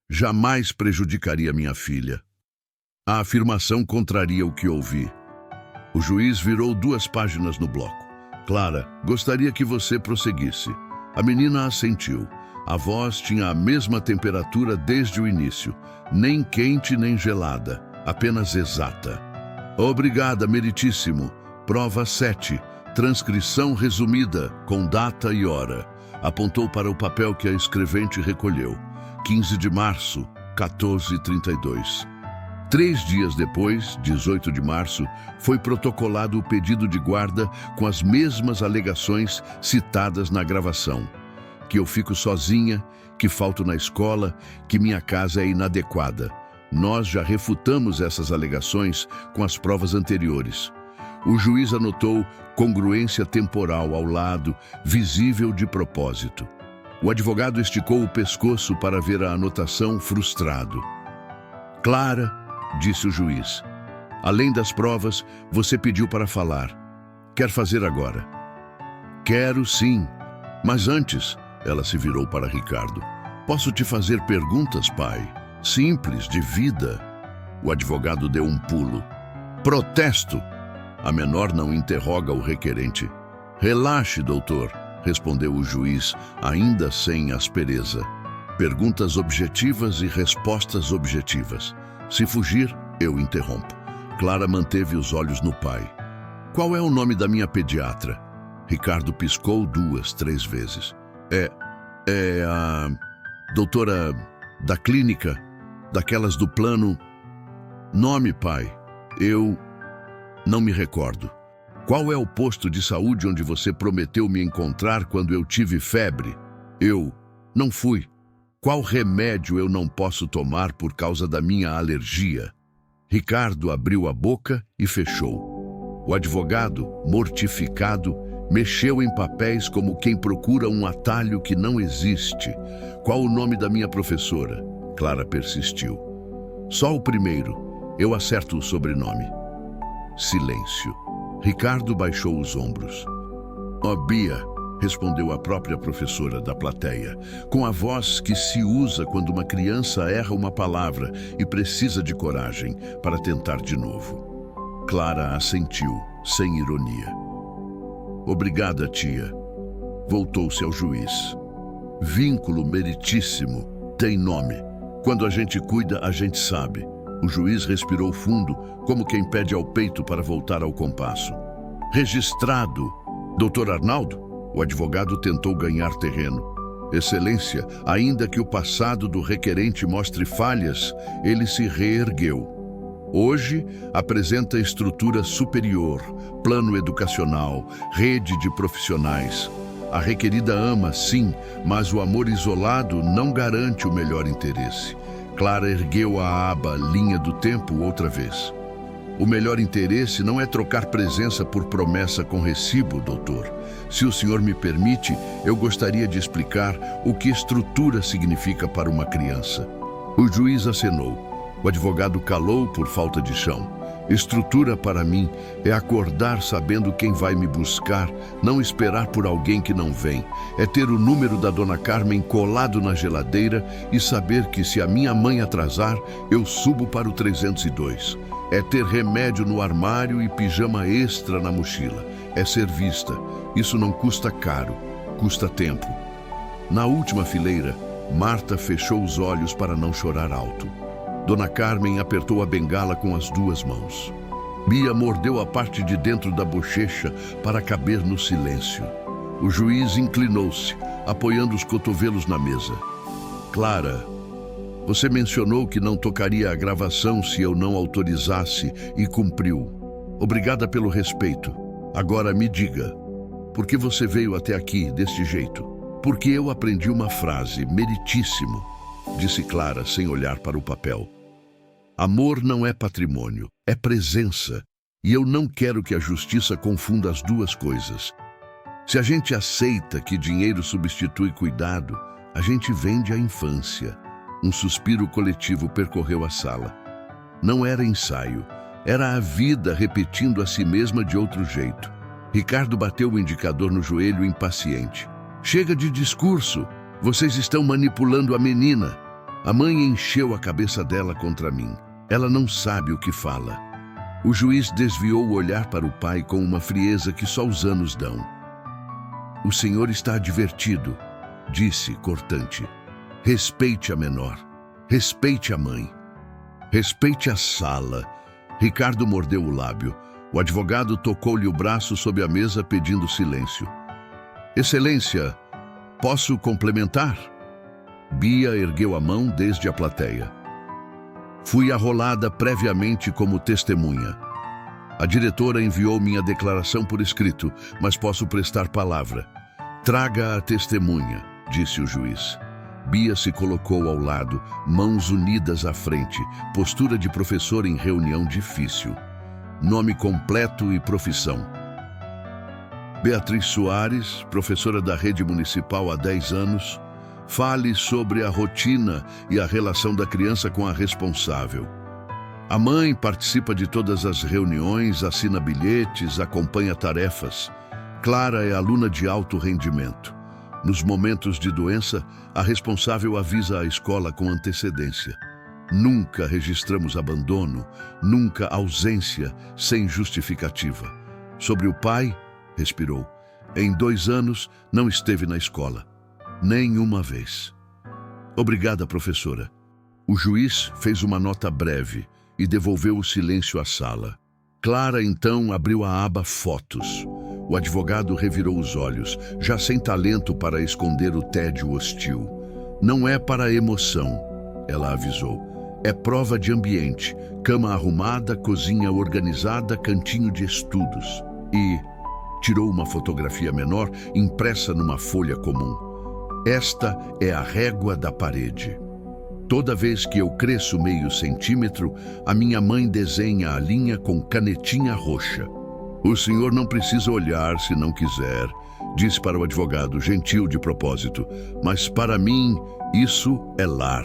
Jamais prejudicaria minha filha. A afirmação contraria o que ouvi. O juiz virou 2 páginas no bloco. "Clara, gostaria que você prosseguisse." A menina assentiu. A voz tinha a mesma temperatura desde o início. Nem quente nem gelada, apenas exata. "Obrigada, meritíssimo. Prova 7. Transcrição resumida, com data e hora." Apontou para o papel que a escrevente recolheu. 15 de março, 14h32. 3 dias depois, 18 de março, foi protocolado o pedido de guarda com as mesmas alegações citadas na gravação. Que eu fico sozinha, que falto na escola, que minha casa é inadequada. Nós já refutamos essas alegações com as provas anteriores. O juiz anotou congruência temporal ao lado, visível de propósito. O advogado esticou o pescoço para ver a anotação, frustrado. "Clara", disse o juiz, "além das provas, você pediu para falar. Quer fazer agora?" "Quero sim, mas antes", ela se virou para Ricardo. "Posso te fazer perguntas, pai? Simples, de vida." O advogado deu um pulo. "Protesto!" A menor não interroga o requerente. "Relaxe, doutor", respondeu o juiz, ainda sem aspereza. "Perguntas objetivas e respostas objetivas. Se fugir, eu interrompo." Clara manteve os olhos no pai. "Qual é o nome da minha pediatra?" Ricardo piscou 2, 3 vezes. É a doutora da clínica, daquelas do plano." "Nome, pai? Eu não me recordo." "Qual é o posto de saúde onde você prometeu me encontrar quando eu tive febre?" "Eu não fui." "Qual remédio eu não posso tomar por causa da minha alergia?" Ricardo abriu a boca e fechou. O advogado, mortificado, mexeu em papéis como quem procura um atalho que não existe. "Qual o nome da minha professora?" Clara persistiu. "Só o primeiro. Eu acerto o sobrenome." Silêncio. Ricardo baixou os ombros. "Ó Bia", respondeu a própria professora da plateia, com a voz que se usa quando uma criança erra uma palavra e precisa de coragem para tentar de novo. Clara assentiu, sem ironia. "Obrigada, tia." Voltou-se ao juiz. "Vínculo meritíssimo. Tem nome. Quando a gente cuida, a gente sabe." O juiz respirou fundo, como quem pede ao peito para voltar ao compasso. "Registrado." "Doutor Arnaldo?" O advogado tentou ganhar terreno. "Excelência, ainda que o passado do requerente mostre falhas, ele se reergueu. Hoje apresenta estrutura superior, plano educacional, rede de profissionais. A requerida ama, sim, mas o amor isolado não garante o melhor interesse." Clara ergueu a aba linha do tempo outra vez. O melhor interesse não é trocar presença por promessa com recibo, doutor. Se o senhor me permite, eu gostaria de explicar o que estrutura significa para uma criança. O juiz acenou. O advogado calou por falta de chão. Estrutura para mim é acordar sabendo quem vai me buscar, não esperar por alguém que não vem. É ter o número da Dona Carmen colado na geladeira e saber que se a minha mãe atrasar, eu subo para o 302. É ter remédio no armário e pijama extra na mochila. É ser vista. Isso não custa caro, custa tempo. Na última fileira, Marta fechou os olhos para não chorar alto. Dona Carmen apertou a bengala com as duas mãos. Bia mordeu a parte de dentro da bochecha para caber no silêncio. O juiz inclinou-se, apoiando os cotovelos na mesa. Clara, você mencionou que não tocaria a gravação se eu não autorizasse e cumpriu. Obrigada pelo respeito. Agora me diga, por que você veio até aqui deste jeito? Porque eu aprendi uma frase, meritíssimo, disse Clara sem olhar para o papel. Amor não é patrimônio, é presença. E eu não quero que a justiça confunda as duas coisas. Se a gente aceita que dinheiro substitui cuidado, a gente vende a infância. Um suspiro coletivo percorreu a sala. Não era ensaio, era a vida repetindo a si mesma de outro jeito. Ricardo bateu o indicador no joelho impaciente. Chega de discurso, vocês estão manipulando a menina. A mãe encheu a cabeça dela contra mim. Ela não sabe o que fala. O juiz desviou o olhar para o pai com uma frieza que só os anos dão. O senhor está advertido, disse, cortante. Respeite a menor. Respeite a mãe. Respeite a sala. Ricardo mordeu o lábio. O advogado tocou-lhe o braço sob a mesa pedindo silêncio. Excelência, posso complementar? Bia ergueu a mão desde a plateia. Fui arrolada previamente como testemunha. A diretora enviou minha declaração por escrito, mas posso prestar palavra. Traga a testemunha, disse o juiz. Bia se colocou ao lado, mãos unidas à frente, postura de professor em reunião difícil. Nome completo e profissão. Beatriz Soares, professora da rede municipal há 10 anos, fale sobre a rotina e a relação da criança com a responsável. A mãe participa de todas as reuniões, assina bilhetes, acompanha tarefas. Clara é aluna de alto rendimento. Nos momentos de doença, a responsável avisa a escola com antecedência. Nunca registramos abandono, nunca ausência sem justificativa. Sobre o pai, respirou. Em 2 anos, não esteve na escola. Nenhuma vez. Obrigada, professora. O juiz fez uma nota breve e devolveu o silêncio à sala. Clara, então, abriu a aba Fotos. O advogado revirou os olhos, já sem talento para esconder o tédio hostil. Não é para emoção, ela avisou. É prova de ambiente, cama arrumada, cozinha organizada, cantinho de estudos. E tirou uma fotografia menor, impressa numa folha comum. Esta é a régua da parede. Toda vez que eu cresço meio centímetro, a minha mãe desenha a linha com canetinha roxa. O senhor não precisa olhar se não quiser, disse para o advogado, gentil de propósito, mas para mim isso é lar.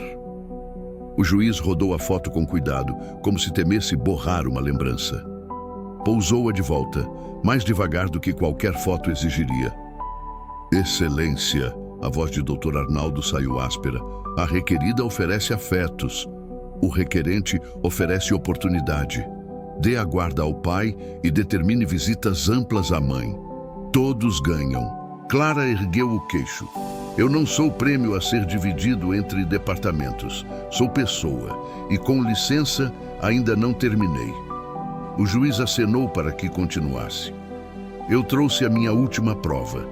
O juiz rodou a foto com cuidado, como se temesse borrar uma lembrança. Pousou-a de volta, mais devagar do que qualquer foto exigiria. Excelência, a voz de Dr. Arnaldo saiu áspera. A requerida oferece afetos. O requerente oferece oportunidade. Dê a guarda ao pai e determine visitas amplas à mãe. Todos ganham. Clara ergueu o queixo. Eu não sou prêmio a ser dividido entre departamentos. Sou pessoa e, com licença, ainda não terminei. O juiz acenou para que continuasse. Eu trouxe a minha última prova.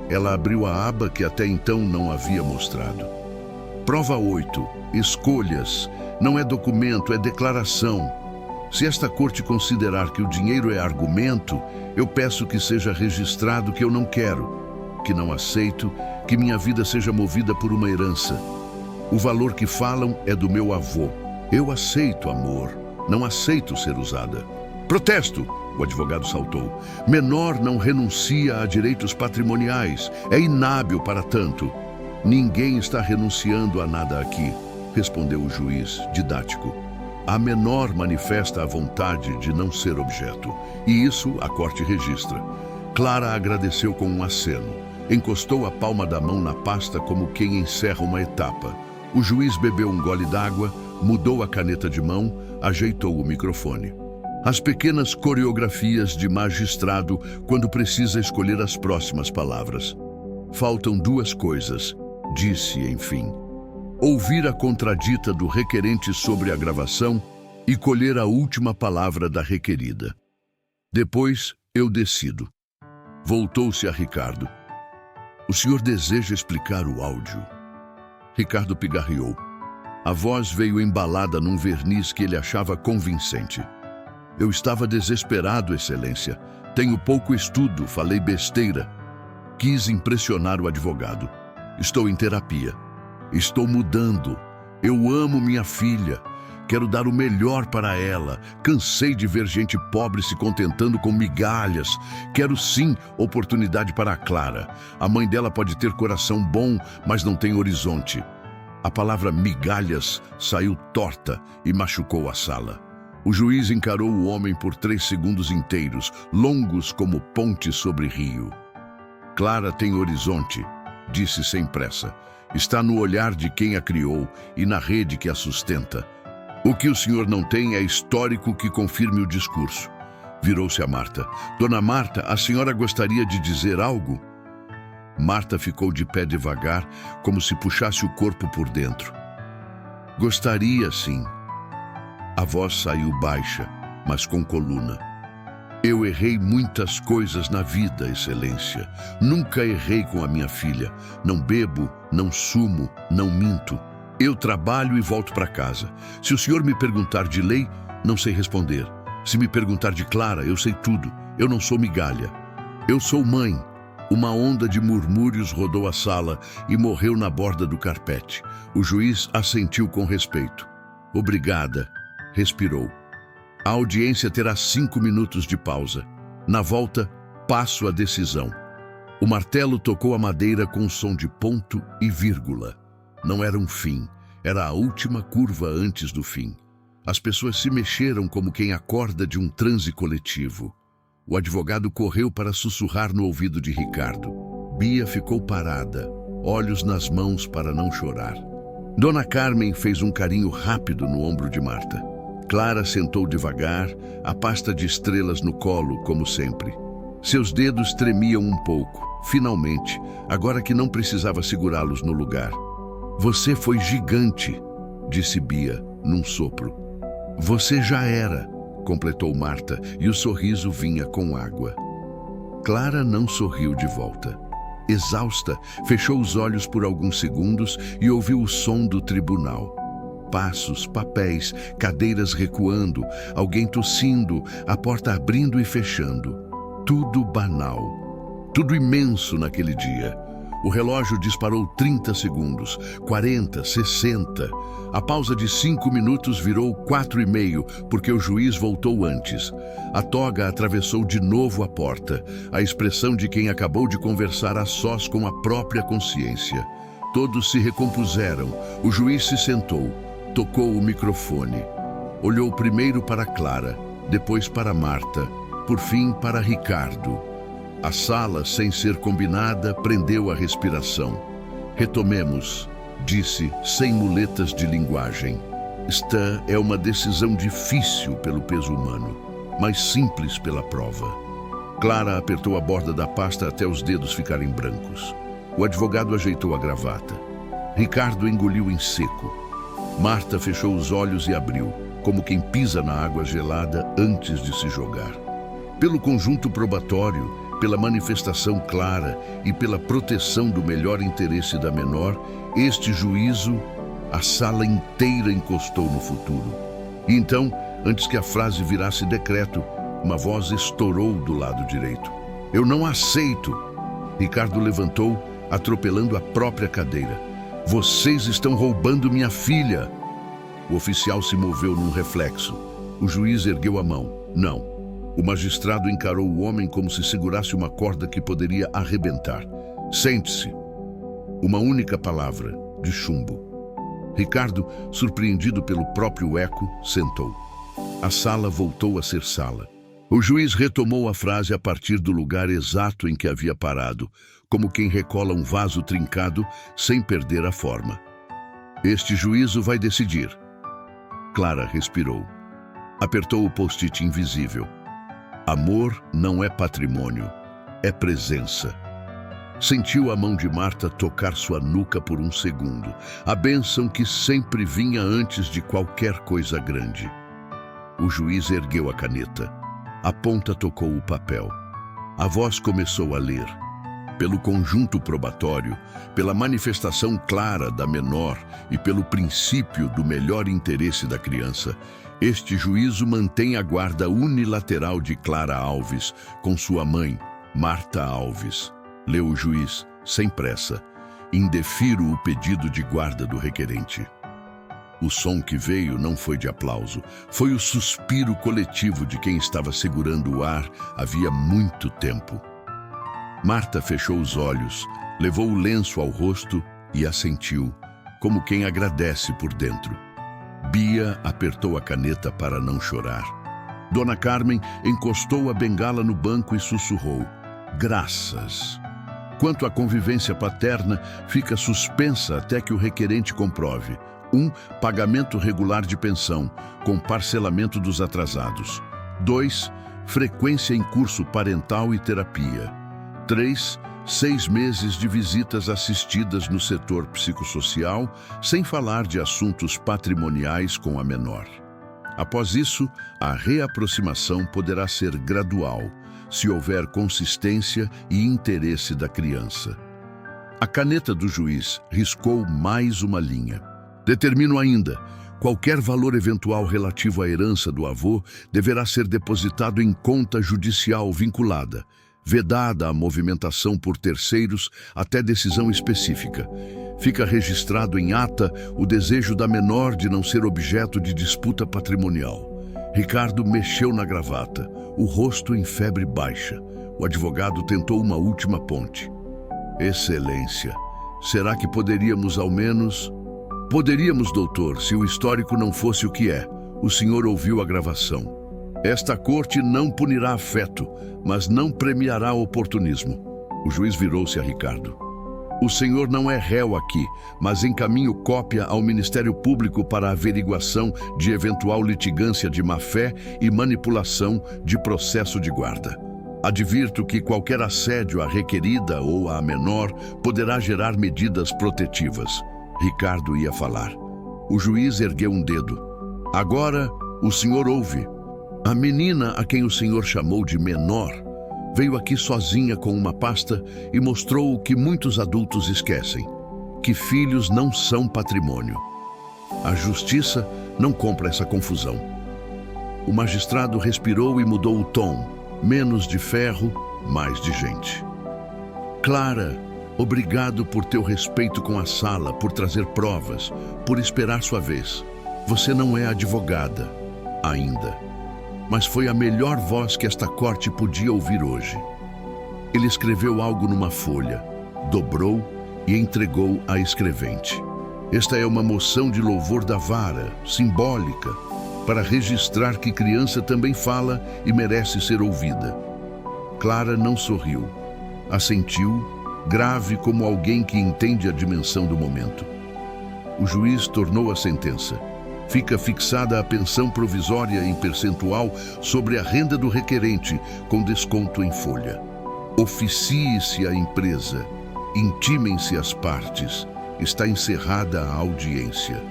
Ela abriu a aba que até então não havia mostrado. Prova 8. Escolhas. Não é documento, é declaração. Se esta corte considerar que o dinheiro é argumento, eu peço que seja registrado que eu não quero, que não aceito, que minha vida seja movida por uma herança. O valor que falam é do meu avô. Eu aceito amor, Não aceito ser usada. Protesto! O advogado saltou. Menor não renuncia a direitos patrimoniais. É inábil para tanto. Ninguém está renunciando a nada aqui, respondeu o juiz, didático. A menor manifesta a vontade de não ser objeto, e isso a corte registra. Clara agradeceu com um aceno. Encostou a palma da mão na pasta como quem encerra uma etapa. O juiz bebeu um gole d'água, mudou a caneta de mão, ajeitou o microfone. As pequenas coreografias de magistrado quando precisa escolher as próximas palavras. Faltam duas coisas, disse, enfim. Ouvir a contradita do requerente sobre a gravação e colher a última palavra da requerida. Depois, eu decido. Voltou-se a Ricardo. O senhor deseja explicar o áudio? Ricardo pigarreou. A voz veio embalada num verniz que ele achava convincente. Eu estava desesperado, Excelência. Tenho pouco estudo, falei besteira. Quis impressionar o advogado. Estou em terapia. Estou mudando. Eu amo minha filha. Quero dar o melhor para ela. Cansei de ver gente pobre se contentando com migalhas. Quero sim oportunidade para a Clara. A mãe dela pode ter coração bom, mas não tem horizonte. A palavra migalhas saiu torta e machucou a sala. O juiz encarou o homem por 3 segundos inteiros, longos como ponte sobre rio. Clara tem horizonte, disse sem pressa. Está no olhar de quem a criou e na rede que a sustenta. O que o senhor não tem é histórico que confirme o discurso. Virou-se a Marta. Dona Marta, a senhora gostaria de dizer algo? Marta ficou de pé devagar, como se puxasse o corpo por dentro. Gostaria, sim. A voz saiu baixa, mas com coluna. Eu errei muitas coisas na vida, Excelência. Nunca errei com a minha filha. Não bebo, não sumo, não minto. Eu trabalho e volto para casa. Se o senhor me perguntar de lei, não sei responder. Se me perguntar de Clara, eu sei tudo. Eu não sou migalha. Eu sou mãe. Uma onda de murmúrios rodou a sala e morreu na borda do carpete. O juiz assentiu com respeito. Obrigada. Respirou. A audiência terá 5 minutos de pausa. Na volta, passo a decisão. O martelo tocou a madeira com um som de ponto e vírgula. Não era um fim, era a última curva antes do fim. As pessoas se mexeram como quem acorda de um transe coletivo. O advogado correu para sussurrar no ouvido de Ricardo. Bia ficou parada, olhos nas mãos para não chorar. Dona Carmen fez um carinho rápido no ombro de Marta. Clara sentou devagar, a pasta de estrelas no colo, como sempre. Seus dedos tremiam um pouco, finalmente, agora que não precisava segurá-los no lugar. Você foi gigante, disse Bia, num sopro. Você já era, completou Marta, e o sorriso vinha com água. Clara não sorriu de volta. Exausta, fechou os olhos por alguns segundos e ouviu o som do tribunal. Passos, papéis, cadeiras recuando, alguém tossindo, a porta abrindo e fechando. Tudo banal. Tudo imenso naquele dia. O relógio disparou 30 segundos, 40, 60. A pausa de 5 minutos virou 4,5, porque o juiz voltou antes. A toga atravessou de novo a porta, a expressão de quem acabou de conversar a sós com a própria consciência. Todos se recompuseram. O juiz se sentou. Tocou o microfone. Olhou primeiro para Clara, depois para Marta, por fim para Ricardo. A sala, sem ser combinada, prendeu a respiração. Retomemos, disse, sem muletas de linguagem. Esta é uma decisão difícil pelo peso humano, mas simples pela prova. Clara apertou a borda da pasta até os dedos ficarem brancos. O advogado ajeitou a gravata. Ricardo engoliu em seco. Marta fechou os olhos e abriu, como quem pisa na água gelada antes de se jogar. Pelo conjunto probatório, pela manifestação clara e pela proteção do melhor interesse da menor, este juízo, a sala inteira encostou no futuro. E então, antes que a frase virasse decreto, uma voz estourou do lado direito. Eu não aceito! Ricardo levantou, atropelando a própria cadeira. Vocês estão roubando minha filha! O oficial se moveu num reflexo. O juiz ergueu a mão. Não. O magistrado encarou o homem como se segurasse uma corda que poderia arrebentar. Sente-se. Uma única palavra, de chumbo. Ricardo, surpreendido pelo próprio eco, sentou. A sala voltou a ser sala. O juiz retomou a frase a partir do lugar exato em que havia parado, como quem recola um vaso trincado sem perder a forma. Este juízo vai decidir. Clara respirou. Apertou o post-it invisível. Amor não é patrimônio, é presença. Sentiu a mão de Marta tocar sua nuca por um segundo, a bênção que sempre vinha antes de qualquer coisa grande. O juiz ergueu a caneta. A ponta tocou o papel. A voz começou a ler. Pelo conjunto probatório, pela manifestação clara da menor e pelo princípio do melhor interesse da criança, este juízo mantém a guarda unilateral de Clara Alves com sua mãe, Marta Alves. Leu o juiz, sem pressa. Indefiro o pedido de guarda do requerente. O som que veio não foi de aplauso, foi o suspiro coletivo de quem estava segurando o ar havia muito tempo. Marta fechou os olhos, levou o lenço ao rosto e assentiu, como quem agradece por dentro. Bia apertou a caneta para não chorar. Dona Carmen encostou a bengala no banco e sussurrou: graças. Quanto à convivência paterna, fica suspensa até que o requerente comprove. 1. Pagamento regular de pensão, com parcelamento dos atrasados. 2. Frequência em curso parental e terapia. 3. 6 meses de visitas assistidas no setor psicossocial, sem falar de assuntos patrimoniais com a menor. Após isso, a reaproximação poderá ser gradual, se houver consistência e interesse da criança. A caneta do juiz riscou mais uma linha. Determino ainda, qualquer valor eventual relativo à herança do avô deverá ser depositado em conta judicial vinculada, vedada a movimentação por terceiros até decisão específica. Fica registrado em ata o desejo da menor de não ser objeto de disputa patrimonial. Ricardo mexeu na gravata, o rosto em febre baixa. O advogado tentou uma última ponte. Excelência, será que poderíamos ao menos... Poderíamos, doutor, se o histórico não fosse o que é. O senhor ouviu a gravação. Esta corte não punirá afeto, mas não premiará oportunismo. O juiz virou-se a Ricardo. O senhor não é réu aqui, mas encaminho cópia ao Ministério Público para averiguação de eventual litigância de má-fé e manipulação de processo de guarda. Advirto que qualquer assédio à requerida ou à menor poderá gerar medidas protetivas. Ricardo ia falar. O juiz ergueu um dedo. Agora, o senhor ouve. A menina a quem o senhor chamou de menor veio aqui sozinha com uma pasta e mostrou o que muitos adultos esquecem, que filhos não são patrimônio. A justiça não compra essa confusão. O magistrado respirou e mudou o tom, menos de ferro, mais de gente. Clara, obrigado por teu respeito com a sala, por trazer provas, por esperar sua vez. Você não é advogada, ainda. Mas foi a melhor voz que esta corte podia ouvir hoje. Ele escreveu algo numa folha, dobrou e entregou à escrevente. Esta é uma moção de louvor da vara, simbólica, para registrar que criança também fala e merece ser ouvida. Clara não sorriu, assentiu, grave como alguém que entende a dimensão do momento. O juiz tornou a sentença. Fica fixada a pensão provisória em percentual sobre a renda do requerente, com desconto em folha. Oficie-se a empresa, intimem-se as partes, está encerrada a audiência.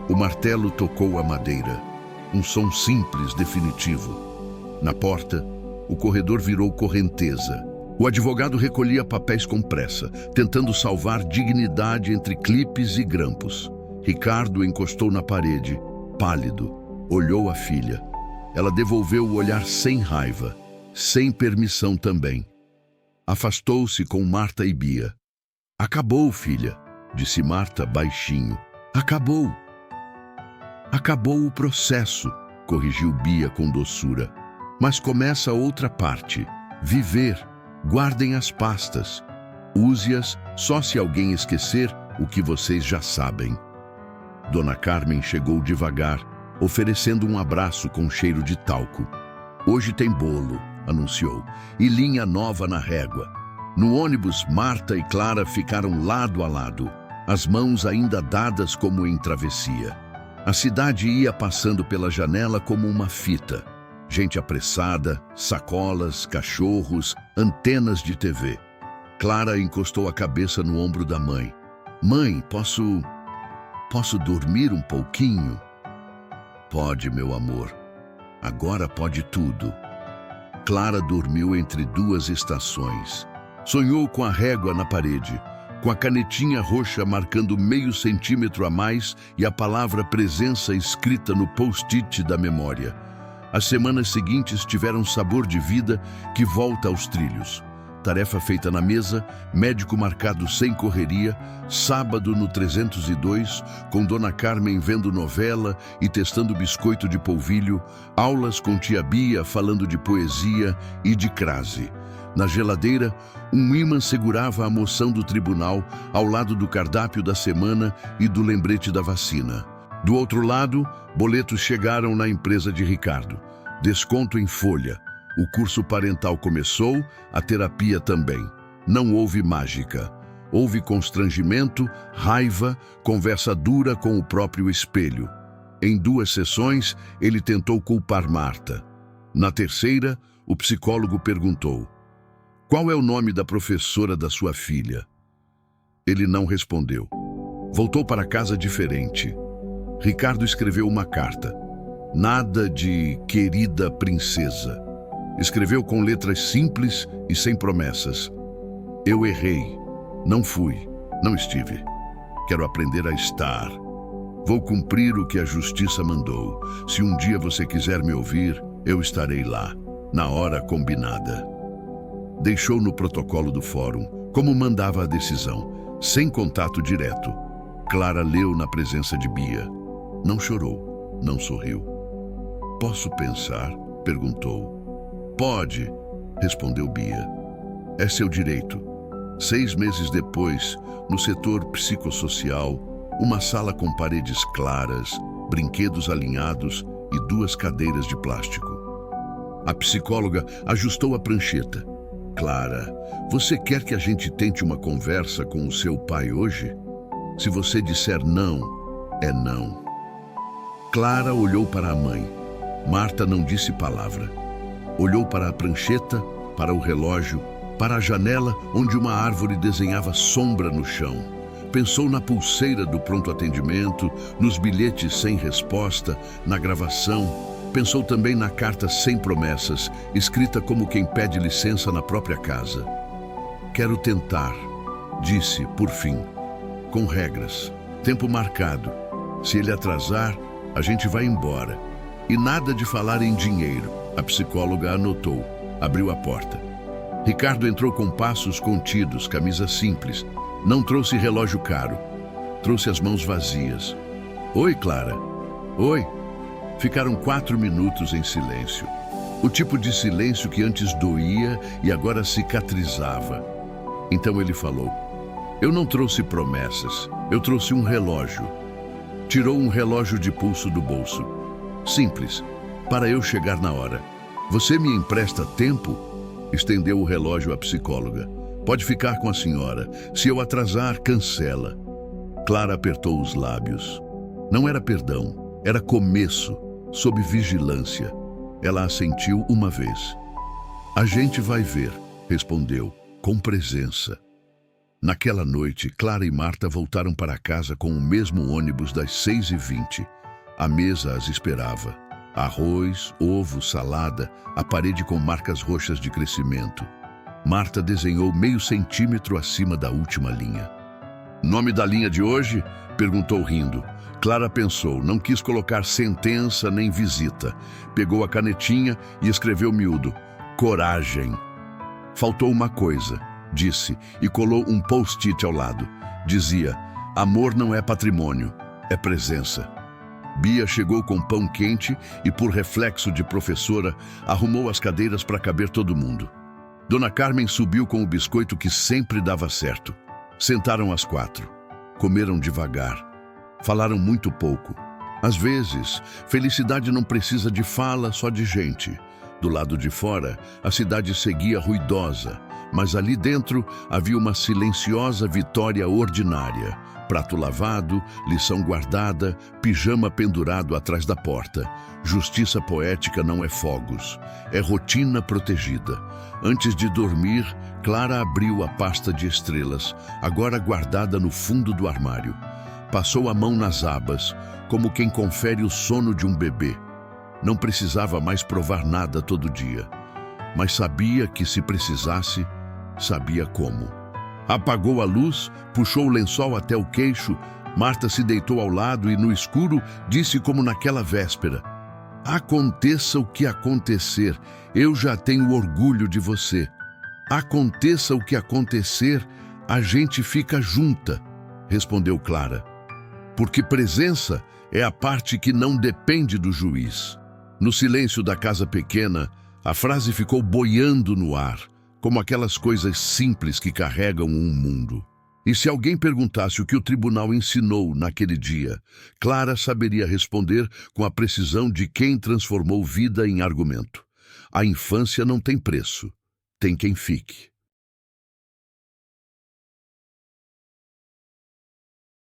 O martelo tocou a madeira, um som simples, definitivo. Na porta, o corredor virou correnteza. O advogado recolhia papéis com pressa, tentando salvar dignidade entre clipes e grampos. Ricardo encostou na parede, pálido, olhou a filha. Ela devolveu o olhar sem raiva, sem permissão também. Afastou-se com Marta e Bia. Acabou, filha, disse Marta baixinho. Acabou. Acabou o processo. corrigiu Bia com doçura. Mas começa outra parte. Viver. Guardem as pastas. Use-as só se alguém esquecer o que vocês já sabem. Dona Carmen chegou devagar, oferecendo um abraço com cheiro de talco. Hoje tem bolo, anunciou, e linha nova na régua. No ônibus, Marta e Clara ficaram lado a lado, as mãos ainda dadas como em travessia. A cidade ia passando pela janela como uma fita. Gente apressada, sacolas, cachorros, antenas de TV. Clara encostou a cabeça no ombro da mãe. Mãe, posso dormir um pouquinho? Pode, meu amor. Agora pode tudo. Clara dormiu entre duas estações. Sonhou com a régua na parede, com a canetinha roxa marcando meio centímetro a mais e a palavra presença escrita no post-it da memória. As semanas seguintes tiveram sabor de vida que volta aos trilhos. Tarefa feita na mesa, médico marcado sem correria, sábado no 302, com Dona Carmen vendo novela e testando biscoito de polvilho, aulas com tia Bia falando de poesia e de crase. Na geladeira, um ímã segurava a moção do tribunal ao lado do cardápio da semana e do lembrete da vacina. Do outro lado, boletos chegaram na empresa de Ricardo. Desconto em folha. O curso parental começou, a terapia também. Não houve mágica. Houve constrangimento, raiva, conversa dura com o próprio espelho. Em 2 sessões, ele tentou culpar Marta. Na terceira, o psicólogo perguntou: qual é o nome da professora da sua filha? Ele não respondeu. Voltou para casa diferente. Ricardo escreveu uma carta. Nada de querida princesa. Escreveu com letras simples e sem promessas. Eu errei. Não fui. Não estive. Quero aprender a estar. Vou cumprir o que a justiça mandou. Se um dia você quiser me ouvir, eu estarei lá, na hora combinada. Deixou no protocolo do fórum, como mandava a decisão, sem contato direto. Clara leu na presença de Bia. Não chorou, não sorriu. Posso pensar? Perguntou. Pode, respondeu Bia. É seu direito. 6 meses depois, no setor psicossocial, uma sala com paredes claras, brinquedos alinhados e 2 cadeiras de plástico. A psicóloga ajustou a prancheta. Clara, você quer que a gente tente uma conversa com o seu pai hoje? Se você disser não, é não. Clara olhou para a mãe. Marta não disse palavra. Olhou para a prancheta, para o relógio, para a janela onde uma árvore desenhava sombra no chão. Pensou na pulseira do pronto atendimento, nos bilhetes sem resposta, na gravação. Pensou também na carta sem promessas, escrita como quem pede licença na própria casa. Quero tentar, disse, por fim, com regras, tempo marcado. Se ele atrasar, a gente vai embora. E nada de falar em dinheiro. A psicóloga anotou, abriu a porta. Ricardo entrou com passos contidos, camisa simples. Não trouxe relógio caro. Trouxe as mãos vazias. Oi, Clara. Oi. Ficaram 4 minutos em silêncio. O tipo de silêncio que antes doía e agora cicatrizava. Então ele falou: eu não trouxe promessas, eu trouxe um relógio. Tirou um relógio de pulso do bolso. Simples, para eu chegar na hora. Você me empresta tempo? Estendeu o relógio à psicóloga. Pode ficar com a senhora. Se eu atrasar, cancela. Clara apertou os lábios. Não era perdão, era começo, sob vigilância. Ela assentiu uma vez. A gente vai ver, respondeu, com presença. Naquela noite, Clara e Marta voltaram para casa com o mesmo ônibus das 6h20. A mesa as esperava. Arroz, ovo, salada, a parede com marcas roxas de crescimento. Marta desenhou meio centímetro acima da última linha. Nome da linha de hoje? Perguntou rindo. Clara pensou, não quis colocar sentença nem visita. Pegou a canetinha e escreveu miúdo: coragem. Faltou uma coisa, disse, e colou um post-it ao lado. Dizia: amor não é patrimônio, é presença. Bia chegou com pão quente e, por reflexo de professora, arrumou as cadeiras para caber todo mundo. Dona Carmen subiu com o biscoito que sempre dava certo. Sentaram as 4. Comeram devagar. Falaram muito pouco. Às vezes, felicidade não precisa de fala, só de gente. Do lado de fora, a cidade seguia ruidosa, mas ali dentro havia uma silenciosa vitória ordinária. Prato lavado, lição guardada, pijama pendurado atrás da porta. Justiça poética não é fogos, é rotina protegida. Antes de dormir, Clara abriu a pasta de estrelas, agora guardada no fundo do armário. Passou a mão nas abas, como quem confere o sono de um bebê. Não precisava mais provar nada todo dia, mas sabia que se precisasse, sabia como. Apagou a luz, puxou o lençol até o queixo. Marta se deitou ao lado e, no escuro, disse como naquela véspera: aconteça o que acontecer, eu já tenho orgulho de você. Aconteça o que acontecer, a gente fica junta, respondeu Clara. Porque presença é a parte que não depende do juiz. No silêncio da casa pequena, a frase ficou boiando no ar, como aquelas coisas simples que carregam um mundo. E se alguém perguntasse o que o tribunal ensinou naquele dia, Clara saberia responder com a precisão de quem transformou vida em argumento. A infância não tem preço, tem quem fique.